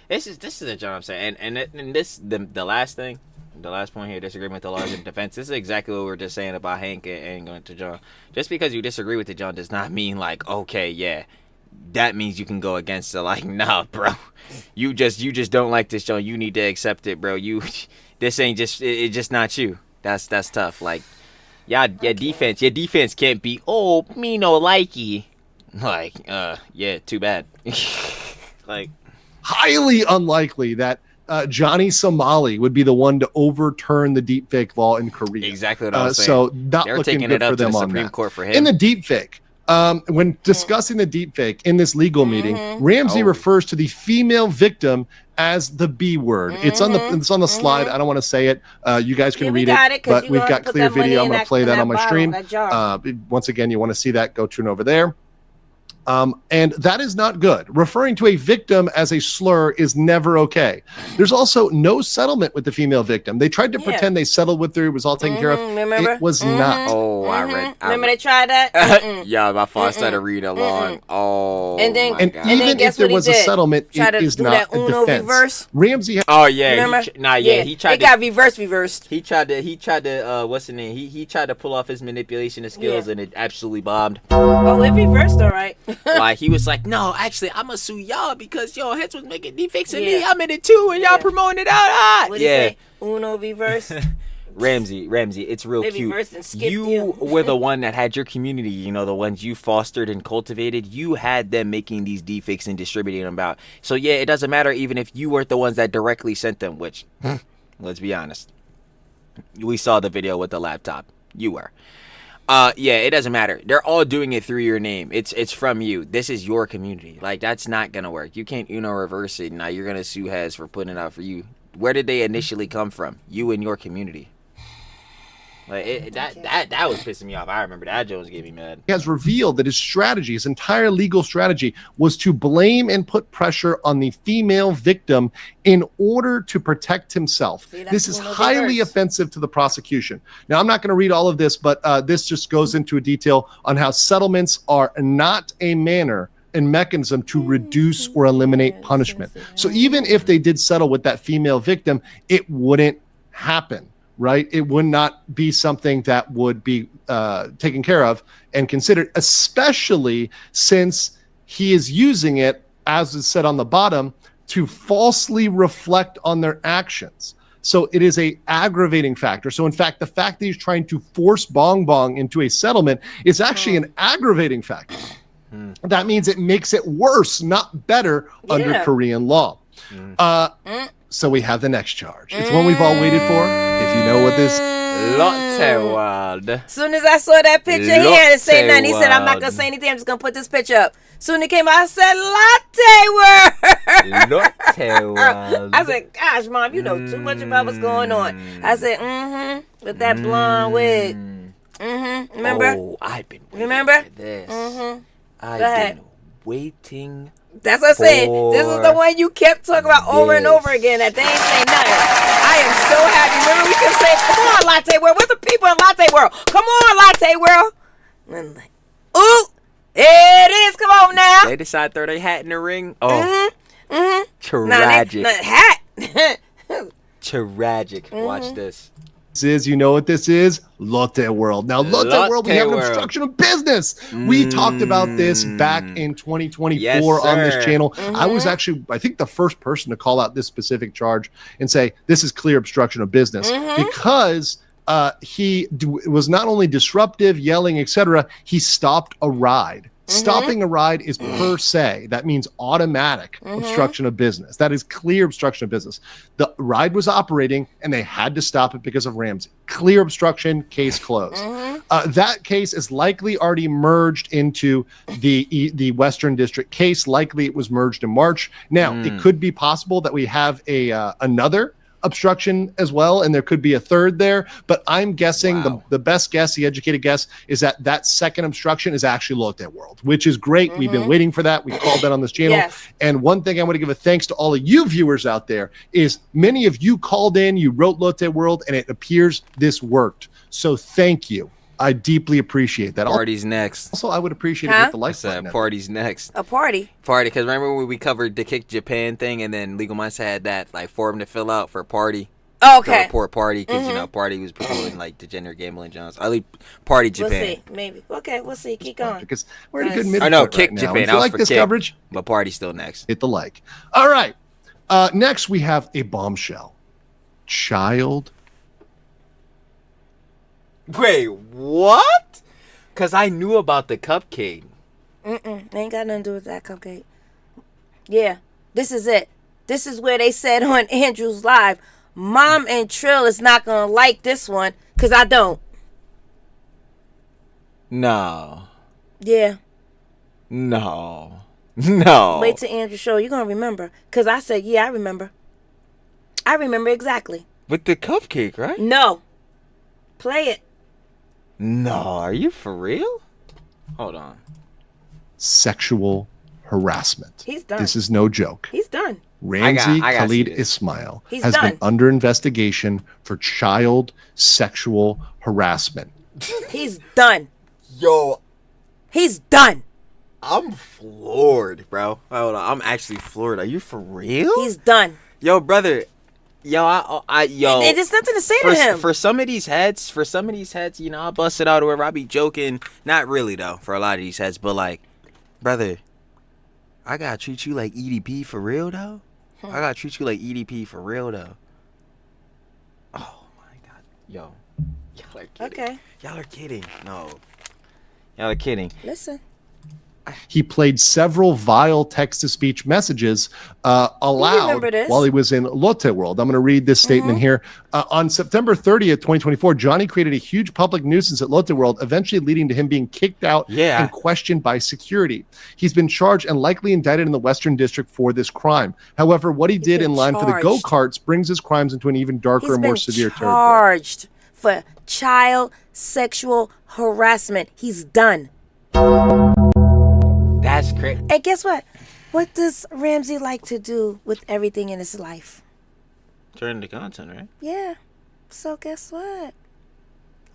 This is a job I'm saying, and this the last thing. The last point here, disagreement with the laws in defense. This is exactly what we were just saying about Hank and going to John. Just because you disagree with the John does not mean like, okay, yeah, that means you can go against it. Like, nah, bro, you just don't like this John. You need to accept it, bro. This ain't just it's just not you. That's tough. Like, your defense can't be me no likey. Like, yeah, too bad. Like, highly unlikely that Johnny Somali would be the one to overturn the deepfake law in Korea. Exactly what I was saying. So not looking good for them on Supreme that. Court for him. In the deepfake, when discussing the deepfake in this legal meeting, Ramsey refers to the female victim as the B word. It's on the slide. I don't want to say it. You guys can read it, but we've got clear video. I'm going to play that on my stream. Once again, you want to see that, go tune over there. And that is not good. Referring to a victim as a slur is never okay. There's also no settlement with the female victim. They tried to pretend they settled with her. It was all taken care of. Remember? It was not. Oh, I read. Remember they tried that? Yeah, my fault. I started reading along. Oh, and then, and God. even if there was a settlement, it is not a Uno defense. Reverse. Ramsey. Oh yeah. Remember? He tried. It got reversed. He tried to. What's the name? He tried to pull off his manipulation of skills, and it absolutely bombed. Oh, it reversed, all right. Like he was like, no, actually, I'm gonna sue y'all because your heads was making defects in me. I'm in it too, and y'all promoting it out. What did you say? Uno reverse. Ramsey, it's real cute. You were the one that had your community, the ones you fostered and cultivated. You had them making these defects and distributing them out. So yeah, it doesn't matter even if you weren't the ones that directly sent them, which, let's be honest, we saw the video with the laptop. You were. Yeah, it doesn't matter. They're all doing it through your name. It's from you. This is your community. Like, that's not gonna work. You can't reverse it. Now you're gonna sue Hez for putting it out for you. Where did they initially come from? You and your community. Like that was pissing me off. I remember that Jones gave me mad. He has revealed that his entire legal strategy was to blame and put pressure on the female victim in order to protect himself. This is highly offensive to the prosecution. Now, I'm not going to read all of this, but this just goes into a detail on how settlements are not a manner and mechanism to reduce or eliminate punishment. So even if they did settle with that female victim, it wouldn't happen. Right? It would not be something that would be taken care of and considered, especially since he is using it, as is said on the bottom, to falsely reflect on their actions. So it is a aggravating factor. So in fact, the fact that he's trying to force Bong Bong into a settlement is actually an aggravating factor. That means it makes it worse, not better, under Korean law. So we have the next charge. It's one we've all waited for. If you know what this Lotte World. Soon as I saw that picture, he had to say nothing. He said, I'm not going to say anything. I'm just going to put this picture up. Soon it came out, I said, Lotte World. Lotte World. I said, gosh, Mom, you know too much about what's going on. I said, with that blonde wig. Remember? Oh, I've been waiting for this. I've been waiting. That's what I'm saying. This is the one you kept talking about over and over again that they ain't saying nothing. I am so happy. Remember we kept saying, come on, Lotte World. Where's the people in Lotte World? Come on, Lotte World. And I'm like, ooh, there it is. Come on now. They decide to throw their hat in the ring. Oh, tragic. Hat. Tragic. Watch this. Is, you know what this is? Lotte World. Now, Lotte World, we have an obstruction of business. We talked about this back in 2024 on this channel. I was actually, I think, the first person to call out this specific charge and say, this is clear obstruction of business because he was not only disruptive, yelling, etc. He stopped a ride. Stopping a ride is per se. That means automatic obstruction of business. That is clear obstruction of business. The ride was operating and they had to stop it because of Ramsey. Clear obstruction, case closed. That case is likely already merged into the Western District case. Likely it was merged in March. Now, it could be possible that we have another obstruction as well, and there could be a third there, but I'm guessing the best guess, the educated guess, is that second obstruction is actually Lotte World, which is great. We've been waiting for that. We called that on this channel. And one thing I want to give a thanks to all of you viewers out there is many of you called in, you wrote Lotte World, and it appears this worked. So thank you. I deeply appreciate that. Party's next. Also, I would appreciate it if the like button. Party's next. A party? Party, because remember when we covered the Kick Japan thing, and then Legal Minds had that like form to fill out for party. Oh, okay. Report party, because party was promoting like degenerate gambling Johns. I leave party Japan. We'll see, maybe. Okay, we'll see. Keep going. Because we're in a good midpoint. I know, Kick right Japan. If you like this coverage, but party's still next. Hit the like. All right. Next we have a bombshell. Child. Wait, what? Because I knew about the cupcake. They ain't got nothing to do with that cupcake. Yeah, this is it. This is where they said on Andrew's Live, Mom and Trill is not going to like this one because I don't. No. Yeah. No. No. Wait till Andrew's show. You're going to remember. Because I said, yeah, I remember. I remember exactly. With the cupcake, right? No. Play it. No, are you for real? Hold on. sexual harassment. He's done. This is no joke. He's done. Ramzi Khalid Ismail has been under investigation for child sexual harassment. He's done. Yo. He's done. I'm floored, bro. Hold on. I'm actually floored. Are you for real? He's done. Yo, brother. Yo, yo. And there's nothing to say to him. For some of these heads, you know, I bust it out or wherever. I be joking. Not really, though, for a lot of these heads. But, like, brother, I gotta treat you like EDP for real, though? I gotta treat you like EDP for real, though. Oh, my God. Yo. Y'all are kidding. Okay. Y'all are kidding. No. Y'all are kidding. Listen. He played several vile text-to-speech messages aloud while he was in Lotte World. I'm going to read this statement here. On September 30th, 2024, Johnny created a huge public nuisance at Lotte World, eventually leading to him being kicked out and questioned by security. He's been charged and likely indicted in the Western District for this crime. However, what he did in line for the go-karts brings his crimes into an even darker and more severe territory. Charged for child sexual harassment. He's done. That's crazy. And guess what? What does Ramzi like to do with everything in his life? Turn into content, right? Yeah. So guess what?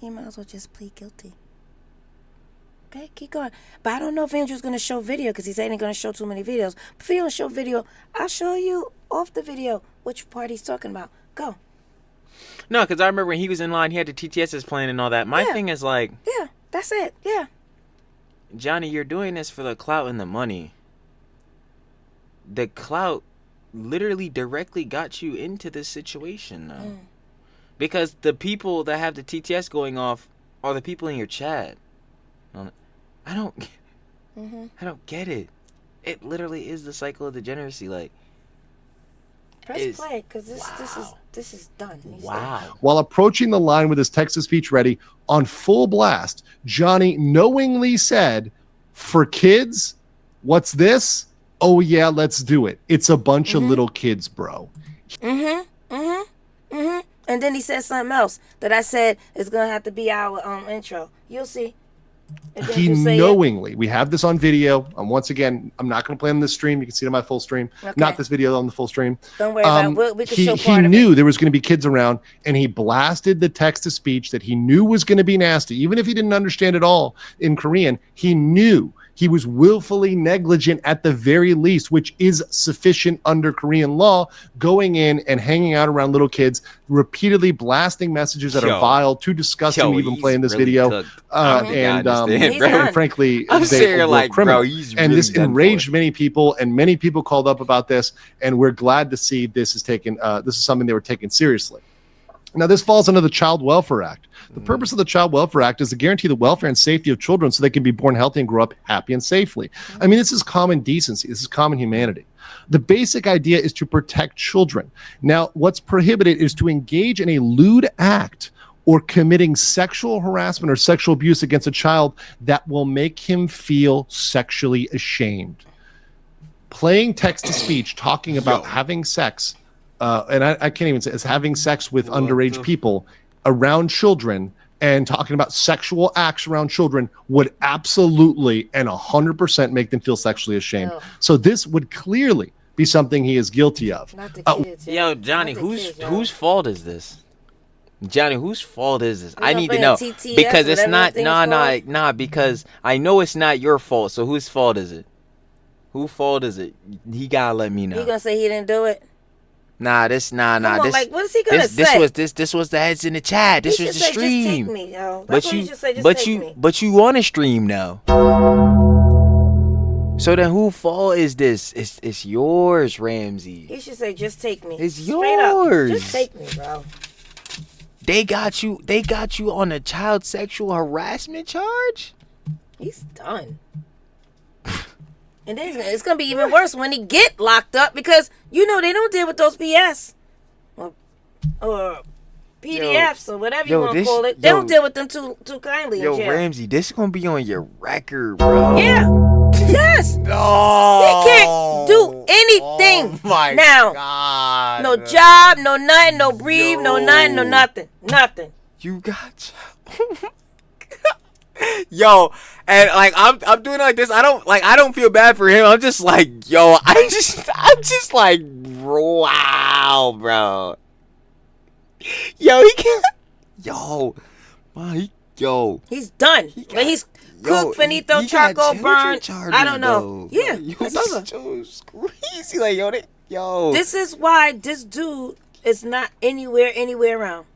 He might as well just plead guilty. Okay, keep going. But I don't know if Andrew's going to show video because he's ain't going to show too many videos. But if he don't show video, I'll show you off the video which part he's talking about. Go. No, because I remember when he was in line, he had the TTS's playing and all that. My thing is like... Yeah, that's it. Yeah. Johnny, you're doing this for the clout and the money. The clout literally directly got you into this situation, though. Because the people that have the TTS going off are the people in your chat. I don't get it. It literally is the cycle of degeneracy. Like, press play, because this is done. Wow. While approaching the line with his text-to-speech ready on full blast, Johnny knowingly said, "For kids, what's this? Oh yeah, let's do it. It's a bunch of little kids, bro." And then he said something else that I said is gonna have to be our intro. You'll see. He knowingly, we have this on video. Once again, I'm not going to play on this stream. You can see it on my full stream. Okay. Not this video on the full stream. Don't worry about it. We can show part he knew there was going to be kids around, and he blasted the text-to-speech that he knew was going to be nasty. Even if he didn't understand it all in Korean, he knew he was willfully negligent at the very least, which is sufficient under Korean law, going in and hanging out around little kids, repeatedly blasting messages that are vile, too disgusting to even play in this video. And frankly, they were criminal. And this enraged many people, and many people called up about this, and we're glad to see this is taken. This is something they were taking seriously. Now, this falls under the Child Welfare Act. The purpose of the Child Welfare Act is to guarantee the welfare and safety of children so they can be born healthy and grow up happy and safely. I mean, this is common decency. This is common humanity. The basic idea is to protect children. Now, what's prohibited is to engage in a lewd act or committing sexual harassment or sexual abuse against a child that will make him feel sexually ashamed. Playing text-to-speech, talking about having sex, and I can't even say it's having sex with underage people around children and talking about sexual acts around children would absolutely and 100% make them feel sexually ashamed. So this would clearly be something he is guilty of. Not the kids, yo, Johnny, whose fault is this? Johnny, whose fault is this? I need to know. Because it's not, because I know it's not your fault. So whose fault is it? Whose fault is it? He gotta let me know. He gonna say he didn't do it? Nah. This, like, what is he gonna say? This was the heads in the chat. This was the stream. Just take me, yo. That's But you want to stream now. So then, who fault is this? It's yours, Ramzi. He should say, "Just take me." It's yours. Just take me, bro. They got you on a child sexual harassment charge. He's done. And then it's going to be even worse when he get locked up because, you know, they don't deal with those PS or PDFs or whatever you want to call it. They don't deal with them too kindly in jail. Ramzi, this is going to be on your record, bro. Yeah. Yes. Oh, he can't do anything now. God. No job, no nothing, no breathe, no nothing, no nothing. Nothing. You got... Yo, and like I'm doing it like this. I don't feel bad for him. I'm just like, yo, I'm just like, wow, bro. Yo, he can't. Yo, man, he's done. He's cooked, finito, charcoal burned. I don't know. Yeah, it's over. It's crazy, like yo. This is why this dude is not anywhere around.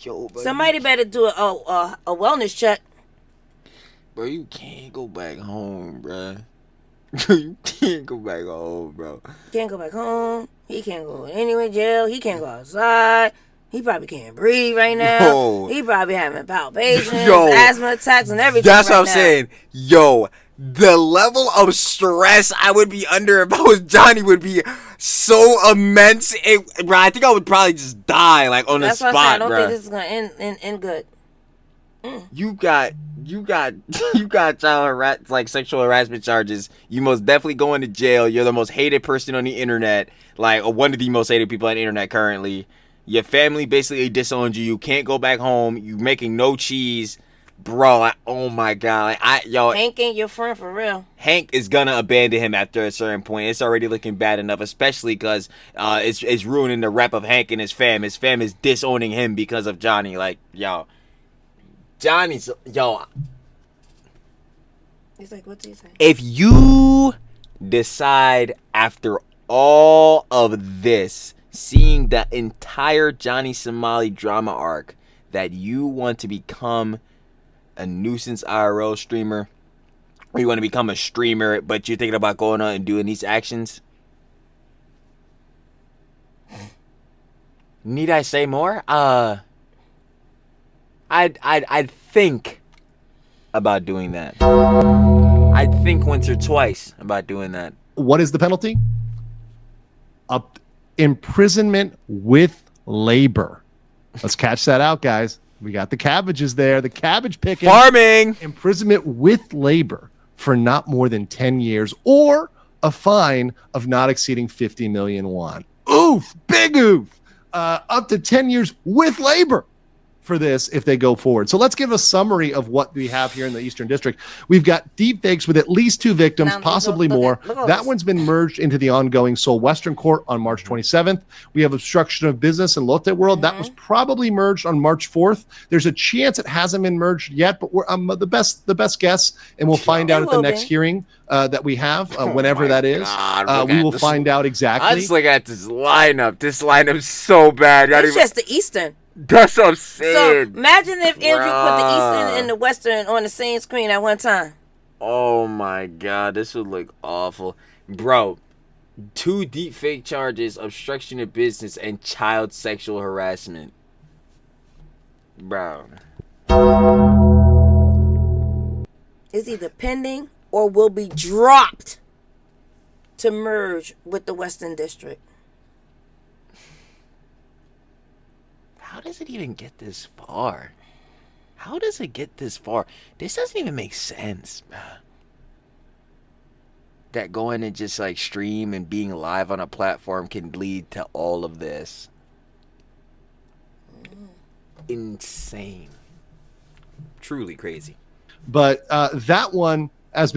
Yo, buddy. Somebody better do a wellness check. Bro, you can't go back home, bro. You can't go back home, bro. Can't go back home. He can't go anywhere jail. He can't go outside. He probably can't breathe right now. Yo. He probably having palpitations, asthma attacks, and everything. That's what I'm saying. Yo, the level of stress I would be under if I was Johnny would be so immense. Bro, I think I would probably just die like on the spot, bro. I don't think this is gonna end good. You got child sexual harassment charges. You most definitely going to jail. You're the most hated person on the internet, like one of the most hated people on the internet currently. Your family basically disowned you. You can't go back home. You making no cheese, bro. Like, oh my god, Hank ain't your friend for real. Hank is gonna abandon him after a certain point. It's already looking bad enough, especially because it's ruining the rep of Hank and his fam. His fam is disowning him because of Johnny. Like, yo, Johnny's He's like, what's he saying? If you decide after all of this, seeing the entire Johnny Somali drama arc, that you want to become a nuisance IRL streamer, or you want to become a streamer, but you're thinking about going on and doing these actions, need I say more? I'd think about doing that. I'd think once or twice about doing that. What is the penalty? Imprisonment with labor. Let's catch that out, guys. We got the cabbages there. The cabbage picking. Farming. Imprisonment with labor for not more than 10 years or a fine of not exceeding 50 million won. Oof. Big oof. Up to 10 years with labor for this if they go forward. So let's give a summary of what we have here in the Eastern District. We've got deepfakes with at least 2 victims, possibly more. That one's been merged into the ongoing Seoul Western Court on March 27th. We have obstruction of business in Lotte World. That was probably merged on March 4th. There's a chance it hasn't been merged yet, but we're the best guess, and we'll find out at the next hearing that we have, whenever that is. We will find out exactly. I just look at this lineup. This lineup's so bad. It's just the Eastern. That's what I'm saying. So imagine if Andrew put the Eastern and the Western on the same screen at one time. Oh my god, this would look awful. Bro, 2 deep fake charges, obstruction of business, and child sexual harassment. Bro. Is either pending or will be dropped to merge with the Western District. How does it even get this far? How does it get this far? This doesn't even make sense, man. That going and just like stream and being live on a platform can lead to all of this. Insane. Truly crazy. But that one has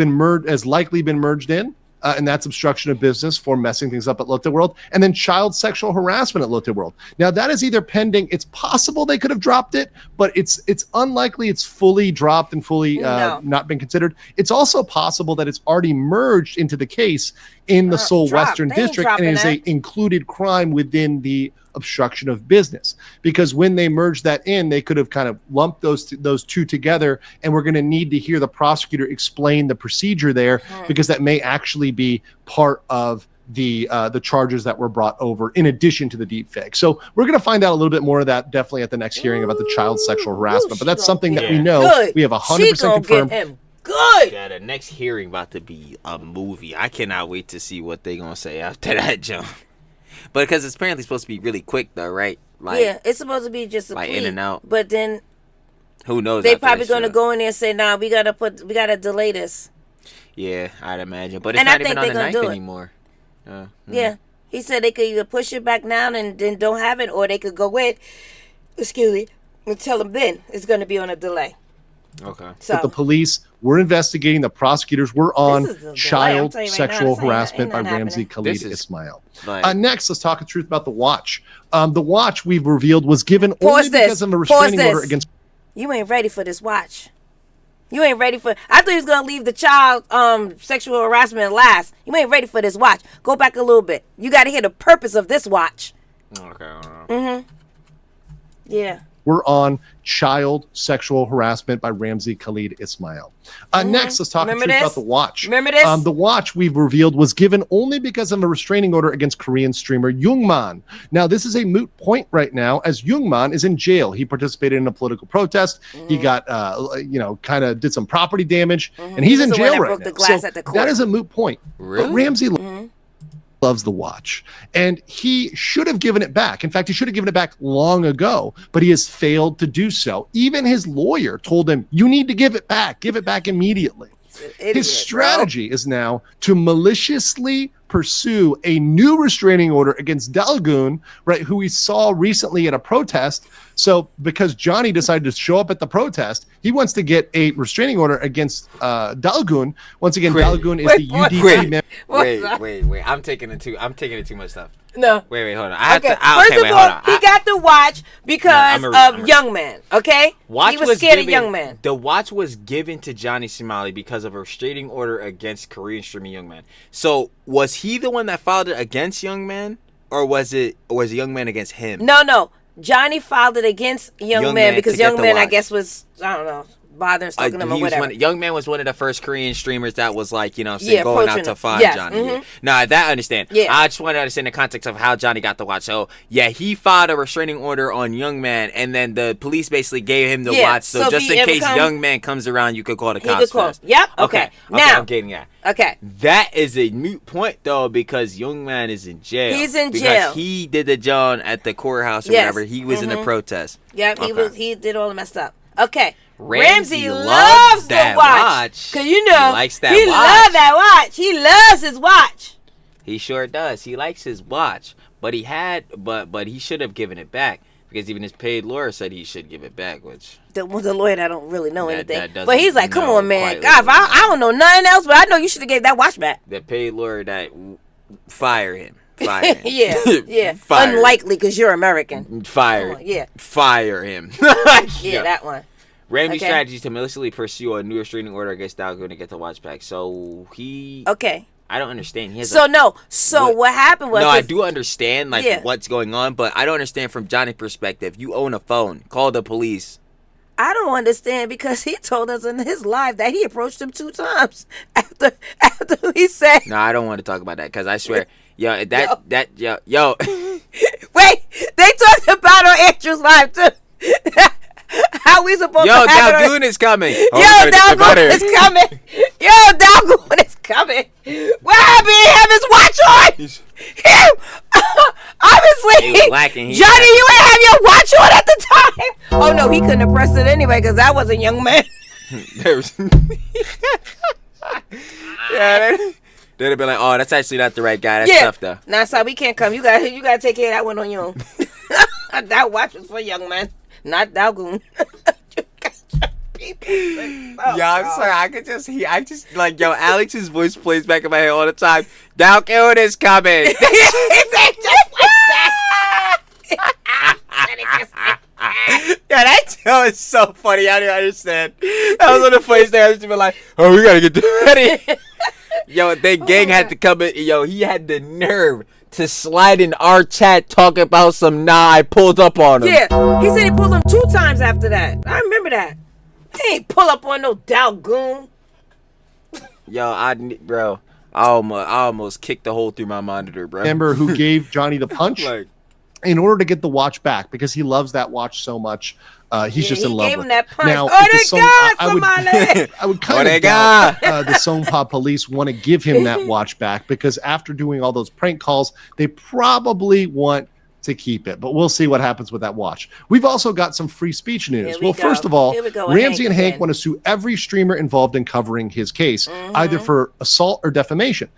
likely been merged in. And that's obstruction of business for messing things up at Lotte World. And then child sexual harassment at Lotte World. Now, that is either pending. It's possible they could have dropped it, but it's unlikely it's fully dropped and fully not been considered. It's also possible that it's already merged into the case in the Seoul Western District and is a included crime within the obstruction of business, because when they merged that in, they could have kind of lumped those two together, and we're going to need to hear the prosecutor explain the procedure there, because that may actually be part of the charges that were brought over in addition to the deep fake. So we're going to find out a little bit more of that definitely at the next hearing about the child sexual harassment, but that's something that we know. Good. We have 100% confirmed. Get him good. Yeah, the next hearing about to be a movie. I cannot wait to see what they're going to say after that, John. But because it's apparently supposed to be really quick, though, right? Like, yeah, it's supposed to be just a like in and out. But then, who knows? They probably going to go in there and say, "Nah, we gotta delay this." Yeah, I'd imagine. But it's not even on the 9th anymore. Yeah, he said they could either push it back now and then don't have it, or they could go with, and tell them then it's going to be on a delay. Okay. So But the police were investigating. The prosecutors were on child sexual harassment by Ramzi Khalid Ismail. Next, let's talk the truth about the watch. The watch we've revealed was given only because of a restraining order against. You ain't ready for this watch. You ain't ready for. I thought he was gonna leave the child sexual harassment last. You ain't ready for this watch. Go back a little bit. You got to hear the purpose of this watch. Okay. Yeah. We're on child sexual harassment by Ramzi Khalid Ismail. Next, let's talk the truth about the watch. Remember this? The watch we've revealed was given only because of a restraining order against Korean streamer Jungman. Now, this is a moot point right now, as Jungman is in jail. He participated in a political protest. He got, kind of did some property damage, and he's in jail right now. So that is a moot point. Really? But Ramzi loves the watch, and he should have given it back. In fact, he should have given it back long ago, but he has failed to do so. Even his lawyer told him, you need to give it back immediately. His strategy is now to maliciously pursue a new restraining order against Dalgun, right, who we saw recently at a protest. So because Johnny decided to show up at the protest, he wants to get a restraining order against Dalgun. Once again, Dalgun is the UDP member. Wait. I'm taking it too much stuff. No. Wait, hold on. First of all, he got the watch because of Young Man, okay? He was scared of Young Man. The watch was given to Johnny Somali because of a restraining order against Korean streamer Young Man. So, was he the one that filed it against Young Man? Or was Young Man against him? No. Johnny filed it against Young Man because Young Man, I guess, was, I don't know, bothering, stalking him or whatever. Young Man was one of the first Korean streamers that was like, going out to find Johnny. Yeah. No, that I understand. Yeah. I just want to understand the context of how Johnny got the watch. So, he filed a restraining order on Young Man, and then the police basically gave him the watch. So just in case Young Man comes around, you could call the cops. Yep. Okay. Now, I'm getting that. Okay. That is a moot point, though, because Young Man is in jail. He's in jail. Because he did the John at the courthouse or whatever. He was in the protest. Yep, he did all the messed up. Okay. Ramzi loves the watch. Because, he likes that watch. Loves that watch. He loves his watch. He sure does. He likes his watch. But he should have given it back. Because even his paid lawyer said he should give it back, which... The lawyer that don't really know anything. But he's like, come on, man. God, I don't know nothing else, but I know you should have gave that watch back. The paid lawyer that... Fire him. Yeah. Unlikely, because you're American. Fire him. Yeah, that one. Ramzi's strategy is to maliciously pursue a new restraining order against Dalgun to get the watch back. So he... Okay. I don't understand. What happened was... No, I do understand what's going on, but I don't understand from Johnny's perspective. You own a phone. Call the police. I don't understand because he told us in his live that he approached him 2 times after he said... No, I don't want to talk about that because I swear... Yo. Wait, they talked about on Andrew's live too. How we supposed to have Dalgun is coming. Dalgun is coming. Dalgun is coming. What happened? He have his watch on. Obviously, he was lacking. Johnny, you ain't have your watch on at the time. Oh no, he couldn't have pressed it anyway because that was a Young Man. They'd have been like, "Oh, that's actually not the right guy. That's tough, though." Nah, so we can't come. You gotta take care of that one on your own. That watch was for Young Man, not Dalgun. I'm sorry. I just like, Alex's voice plays back in my head all the time. Dalgun is coming. He said just like that. That show is so funny. I didn't understand. That was one of the funniest things. I just been like, "Oh, we gotta get ready." The gang had to come in. He had the nerve to slide in our chat talking about some I pulled up on him. Yeah, he said he pulled him 2 times after that. I remember that. He ain't pull up on no Dalgun. I almost kicked the hole through my monitor, bro. Member who gave Johnny the punch in order to get the watch back because he loves that watch so much. He's just in love with it. Now, I would kind of doubt the Songpa police want to give him that watch back because after doing all those prank calls, they probably want to keep it. But we'll see what happens with that watch. We've also got some free speech news. First of all, Ramzi and Hank want to sue every streamer involved in covering his case, either for assault or defamation.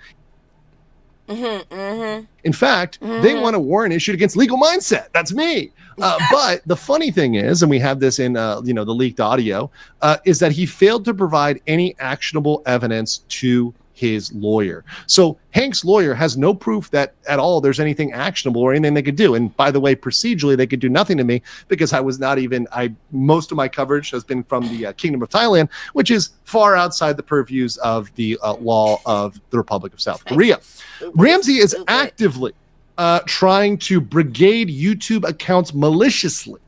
In fact, they want a warrant issued against Legal Mindset. That's me. But the funny thing is, and we have this in the leaked audio, is that he failed to provide any actionable evidence to his lawyer. So Hank's lawyer has no proof that at all there's anything actionable or anything they could do. And by the way, procedurally, they could do nothing to me because most of my coverage has been from the Kingdom of Thailand, which is far outside the purviews of the law of the Republic of South Korea. Ramsey is actively trying to brigade YouTube accounts maliciously.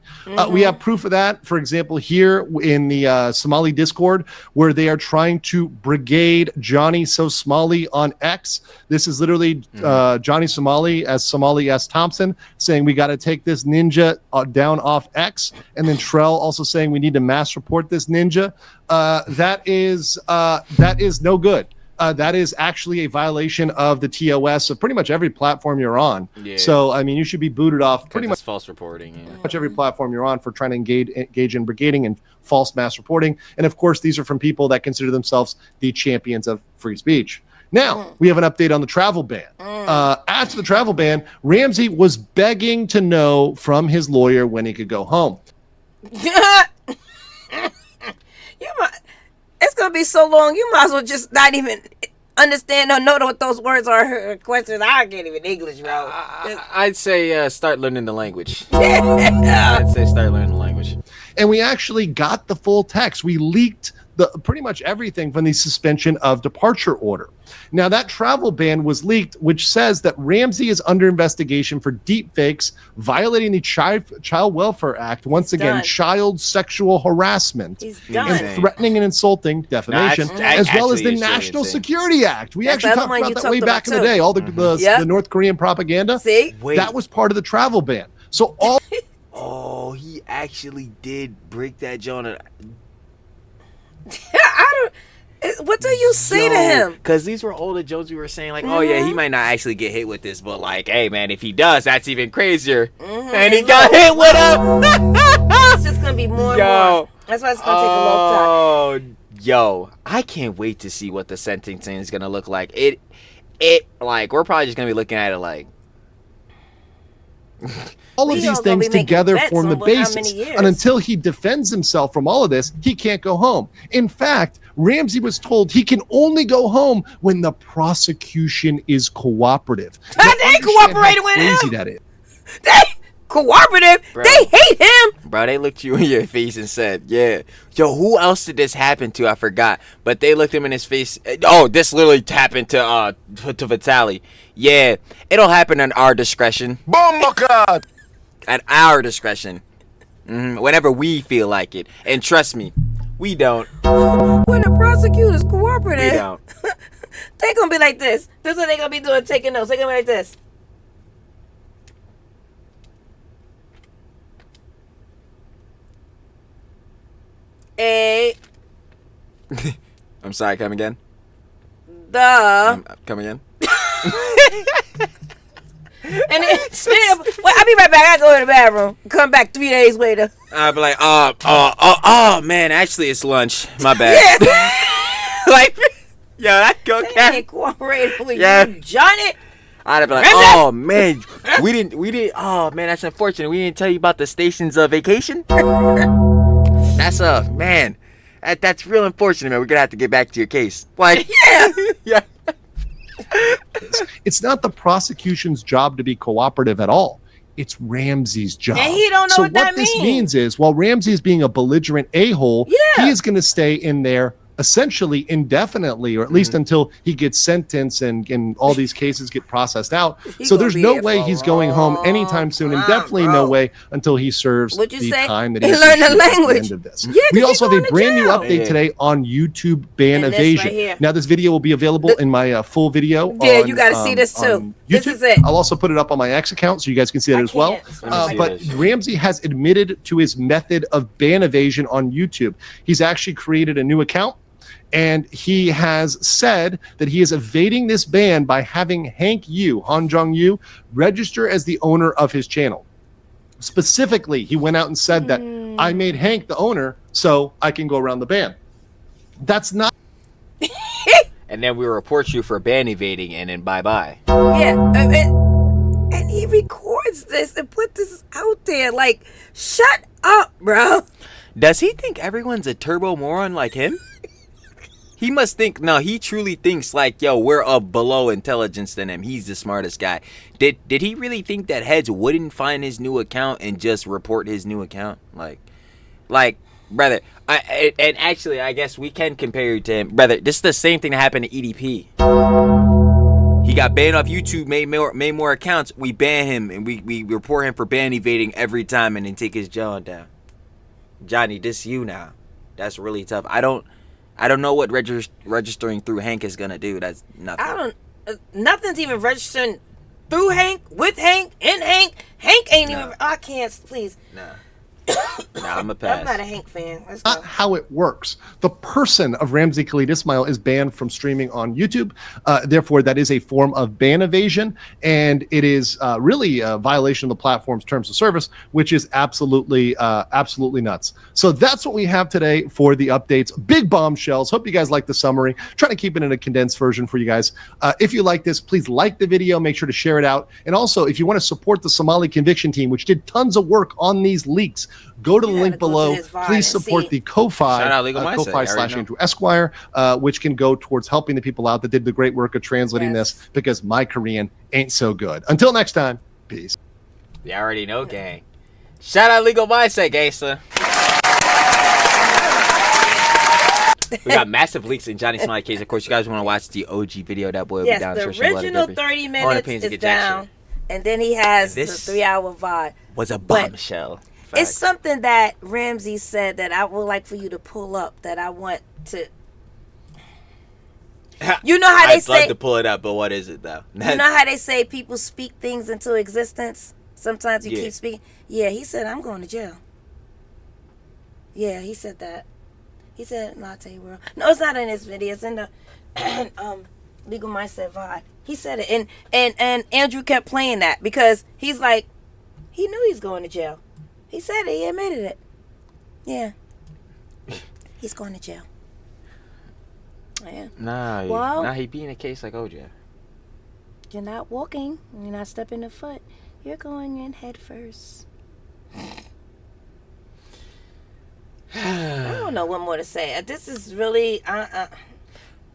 We have proof of that, for example, here in the Somali Discord, where they are trying to brigade Johnny So Somali on X. This is literally Johnny Somali as Somali S. Thompson saying we got to take this ninja down off X. And then Trell also saying we need to mass report this ninja. That is no good. That is actually a violation of the TOS of pretty much every platform you're on. Yeah. So, I mean, you should be booted off pretty much false reporting. Yeah. Much every platform you're on for trying to engage in brigading and false mass reporting. And of course, these are from people that consider themselves the champions of free speech. Now, we have an update on the travel ban. After the travel ban, Ramsey was begging to know from his lawyer when he could go home. It's going to be so long, you might as well just not even understand or know what those words are. Questions. I can't even English, bro. I'd say start learning the language. I'd say start learning the language. And we actually got the full text. We leaked pretty much everything from the suspension of departure order. Now, that travel ban was leaked, which says that Ramsey is under investigation for deep fakes, violating the Child Welfare Act, once again, child sexual harassment, and threatening and insulting defamation, as well as the National Security Act. We actually talked about that way back in the day, all the North Korean propaganda. See? That was part of the travel ban. So all... Oh, he actually did break that Jonah. What do you say to him? Because these were older jokes we were saying, like, oh, yeah, he might not actually get hit with this, but, like, hey, man, if he does, that's even crazier. And he got hit with him. It's just going to be more and more. That's why it's going to take a long time. Yo, I can't wait to see what the sentencing is going to look like. Like, we're probably just going to be looking at it like... All of these things together form the basis. And until he defends himself from all of this, he can't go home. In fact, Ramsey was told he can only go home when the prosecution is cooperative. They cooperated with him. How crazy that is. They cooperative. Bro, they hate him. Bro, they looked you in your face and said, yeah. Yo, who else did this happen to? I forgot. But they looked him in his face. Oh, this literally happened to Vitaly. Yeah, it'll happen at our discretion. Oh, God. At our discretion. Whenever we feel like it. And trust me, we don't. When the prosecutors cooperative, we don't. They gonna be like this. This is what they gonna be doing, taking notes. They gonna be like this. I'm sorry, come again? Come again? And I'll be right back. I go to the bathroom. Come back 3 days later. I'll be like, oh, man, actually it's lunch. My bad. Yeah. Like, yeah, that go cat. They cooperated with you, Johnny. I'd be like, oh, man, we didn't, oh, man, that's unfortunate. We didn't tell you about the station's vacation. That's, man, that's real unfortunate, man. We're going to have to get back to your case. Like, yeah. It's not the prosecution's job to be cooperative at all. It's Ramsey's job. And he don't know what that means. So what this means is, while Ramsey is being a belligerent a-hole, he is going to stay in there essentially indefinitely, or at least until he gets sentenced and all these cases get processed out. So there's no way he's going home anytime soon, and definitely no way until he serves the time that he learned the language. At the end of this. We also have a brand new update today on YouTube ban evasion. Now this video will be available in my full video. Yeah, you got to see this too. This is it. I'll also put it up on my X account so you guys can see that as well. But Ramsey has admitted to his method of ban evasion on YouTube. He's actually created a new account. And he has said that he is evading this ban by having Hank Yu, Han Jong Yu, register as the owner of his channel. Specifically, he went out and said that I made Hank the owner so I can go around the ban. That's not. And then we report you for ban evading, and then bye-bye. Yeah, and he records this and put this out there. Like, shut up, bro. Does he think everyone's a turbo moron like him? He must think, no, he truly thinks like, yo, we're up below intelligence than him. He's the smartest guy. Did he really think that heads wouldn't find his new account and just report his new account? Like, brother, and actually, I guess we can compare you to him. Brother, this is the same thing that happened to EDP. He got banned off YouTube, made more accounts. We ban him, and we report him for ban evading every time and then take his jaw down. Johnny, this you now. That's really tough. I don't know what registering through Hank is gonna do. That's nothing. Nothing's even registering through Hank, with Hank, in Hank. Hank ain't even. I can't. Please. No. Nah, I'm a pass. I'm not a Hank fan. Let's go. Not how it works. The person of Ramsey Khalid Ismail is banned from streaming on YouTube. Therefore, that is a form of ban evasion, and it is really a violation of the platform's terms of service, which is absolutely nuts. So that's what we have today for the updates. Big bombshells. Hope you guys like the summary. Trying to keep it in a condensed version for you guys. If you like this, please like the video. Make sure to share it out. And also, if you want to support the Somali conviction team, which did tons of work on these leaks, go to the link below. Please support the Ko-Fi, Ko-Fi/Andrew Esquire, which can go towards helping the people out that did the great work of translating this, because my Korean ain't so good. Until next time, peace. You already know, gang. Shout out Legal Mindset, gangsta. We got massive leaks in Johnny Somali case. Of course, you guys want to watch the OG video. That boy will be down. The original 30 minutes is down. And then he has the 3-hour VOD. Was a bombshell. It's something that Ramsey said that I would like for you to pull up, that I want to. You know how they say. I'd love to pull it up, but what is it though? You know how they say people speak things into existence? Sometimes you keep speaking. Yeah, he said, I'm going to jail. Yeah, he said that. He said, Lotte World. No, it's not in this video. It's in the Legal Mindset VOD. He said it. And Andrew kept playing that because he's like, he knew he was going to jail. He said it. He admitted it. Yeah. He's going to jail. Yeah. Nah, he be in a case like OJ. You're not walking. You're not stepping a foot. You're going in head first. I don't know what more to say. This is really...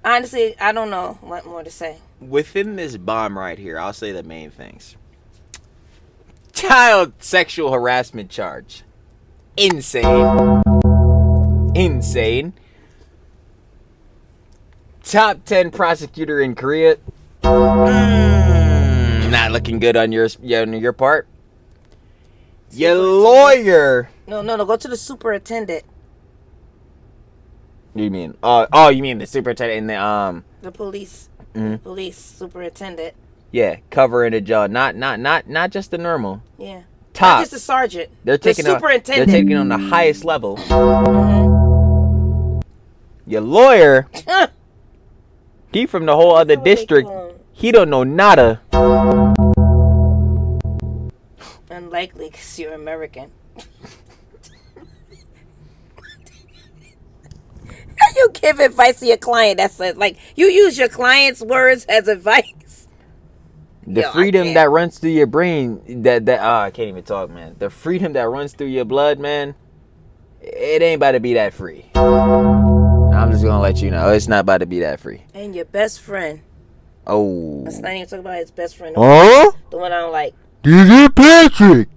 honestly, I don't know what more to say. Within this bomb right here, I'll say the main things. Child sexual harassment charge. Insane. Top 10 prosecutor in Korea. Not looking good on your part. Your lawyer. No. Go to the superintendent. You mean? Oh, you mean the superintendent in the police. Police superintendent. Yeah, covering a job, not just the normal. Yeah, top. Not just the sergeant. They're taking the superintendent. They're taking on the highest level. Your lawyer, he from the whole other district. He don't know nada. Unlikely, because you're American. You give advice to your client. That's like you use your client's words as advice. The freedom that runs through your brain, I can't even talk, man. The freedom that runs through your blood, man, it ain't about to be that free. I'm just gonna let you know, it's not about to be that free. And your best friend. Oh. Let's not even talk about his best friend. Huh? The one I don't like. DJ Patrick.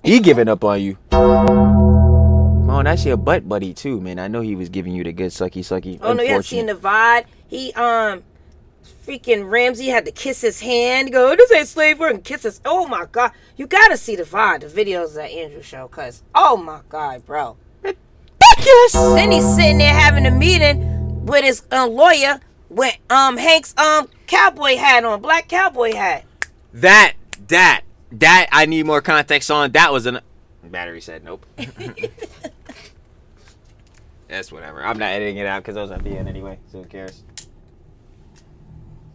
He giving up on you. Oh, that's your butt buddy too, man. I know he was giving you the good sucky. Oh no, you haven't seen the VOD. He freaking Ramsey had to kiss his hand. He go, this ain't slave work, and kiss his. Oh my god, you gotta see the VOD, the videos that Andrew show, cause oh my god, bro, ridiculous. Then he's sitting there having a meeting with his lawyer with Hank's cowboy hat on, black cowboy hat. That I need more context on. That was an battery said nope. That's whatever. I'm not editing it out because I was at the end anyway, so who cares?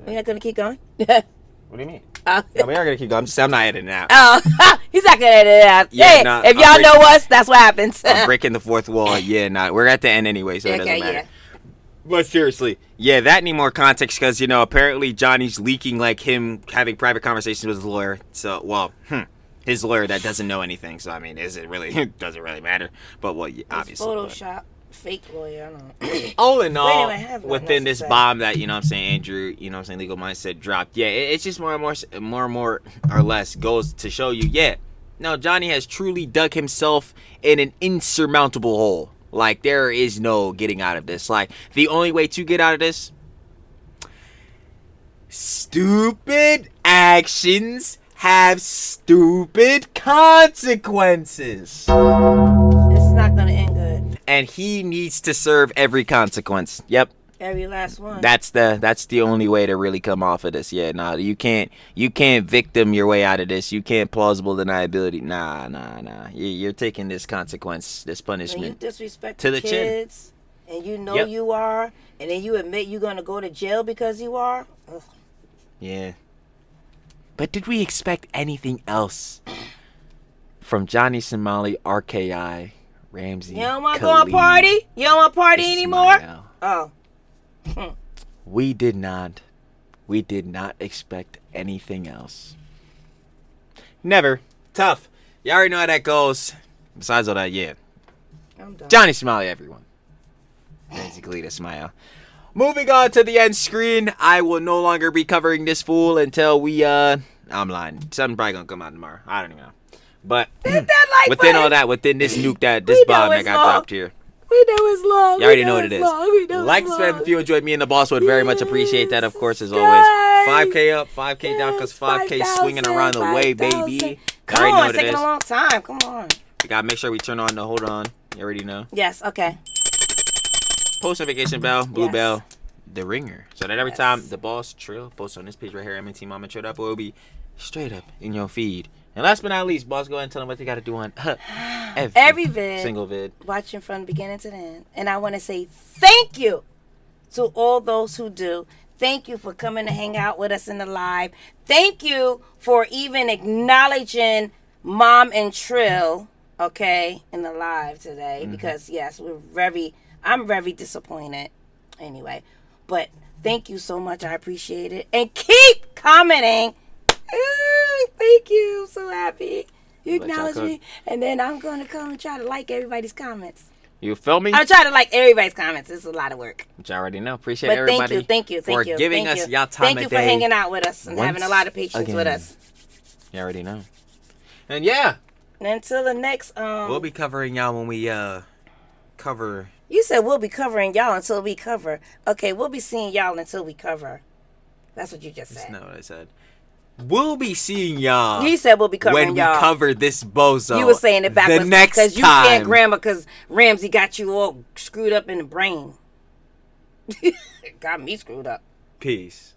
You're not gonna keep going? What do you mean? No, we are gonna keep going. I'm not editing it out. Oh, he's not gonna edit it out. Yeah, hey, nah, if y'all know us, that's what happens. I'm breaking the fourth wall. Yeah, we're at the end anyway, so it doesn't matter. But seriously, yeah, that need more context because, you know, apparently Johnny's leaking, like, him having private conversations with his lawyer. So, well, his lawyer that doesn't know anything. So, I mean, is it really, it doesn't really matter. But, well, yeah, obviously. Photoshop, fake lawyer, I don't know. All in all, within this bomb that, you know what I'm saying, Andrew, you know what I'm saying, Legal Mindset dropped. Yeah, it's just more and more or less goes to show you, yeah. No, Johnny has truly dug himself in an insurmountable hole. Like, there is no getting out of this. Like, the only way to get out of this, stupid actions have stupid consequences. It's not going to end good. And he needs to serve every consequence. Yep. Every last one. That's the only way to really come off of this. Yeah, nah, you can't victim your way out of this. You can't plausible deniability. Nah. You're taking this consequence, this punishment. When you disrespect to the kids, chin. And you know you are, and then you admit you're gonna go to jail because you are. Ugh. Yeah. But did we expect anything else from Johnny Somali, RKI, Ramsey? You don't want to go on party? You don't want to party anymore? Oh. We did not expect anything else. Never. Tough. You already know how that goes. Besides all that, yeah. I'm done. Johnny Somali, everyone. Basically, the smile. Moving on to the end screen. I will no longer be covering this fool until we, I'm lying. Something probably gonna come out tomorrow. I don't even know. But within all that, within this nuke this bomb that got dropped here. We know it's long. You already know what it is. Like, subscribe if you enjoyed. Me and the boss would very much appreciate that, of course, as always. 5K up, 5K down, because 5K swinging around the way, baby. Come on, it's taking a long time. Come on. We gotta make sure we turn on the hold on. You already know. Yes, okay. Post notification bell, blue bell, the ringer. So that every time the boss Trill posts on this page right here, MNT Mama Trill up, will be straight up in your feed. And last but not least, boss, go ahead and tell them what they got to do on every vid. Single vid. Watching from the beginning to the end. And I want to say thank you to all those who do. Thank you for coming to hang out with us in the live. Thank you for even acknowledging Mom and Trill, okay, in the live today. Mm-hmm. Because, yes, I'm very disappointed. Anyway, but thank you so much. I appreciate it. And keep commenting. Thank you. I'm so happy. You acknowledge me. And then I'm going to come and try to like everybody's comments. You feel me? I'll try to like everybody's comments. It's a lot of work. Which I already know. Appreciate everybody. Thank you. For giving us y'all time Thank you for hanging out with us and having a lot of patience with us. You already know. And yeah. And until the next we'll be covering y'all when we cover. You said we'll be covering y'all until we cover. Okay, we'll be seeing y'all until we cover. That's what you just said. That's not what I said. We'll be seeing y'all. He said we'll be covering y'all when we cover this bozo. You were saying it backwards. The next time. Because you can't grammar because Ramsey got you all screwed up in the brain. Got me screwed up. Peace.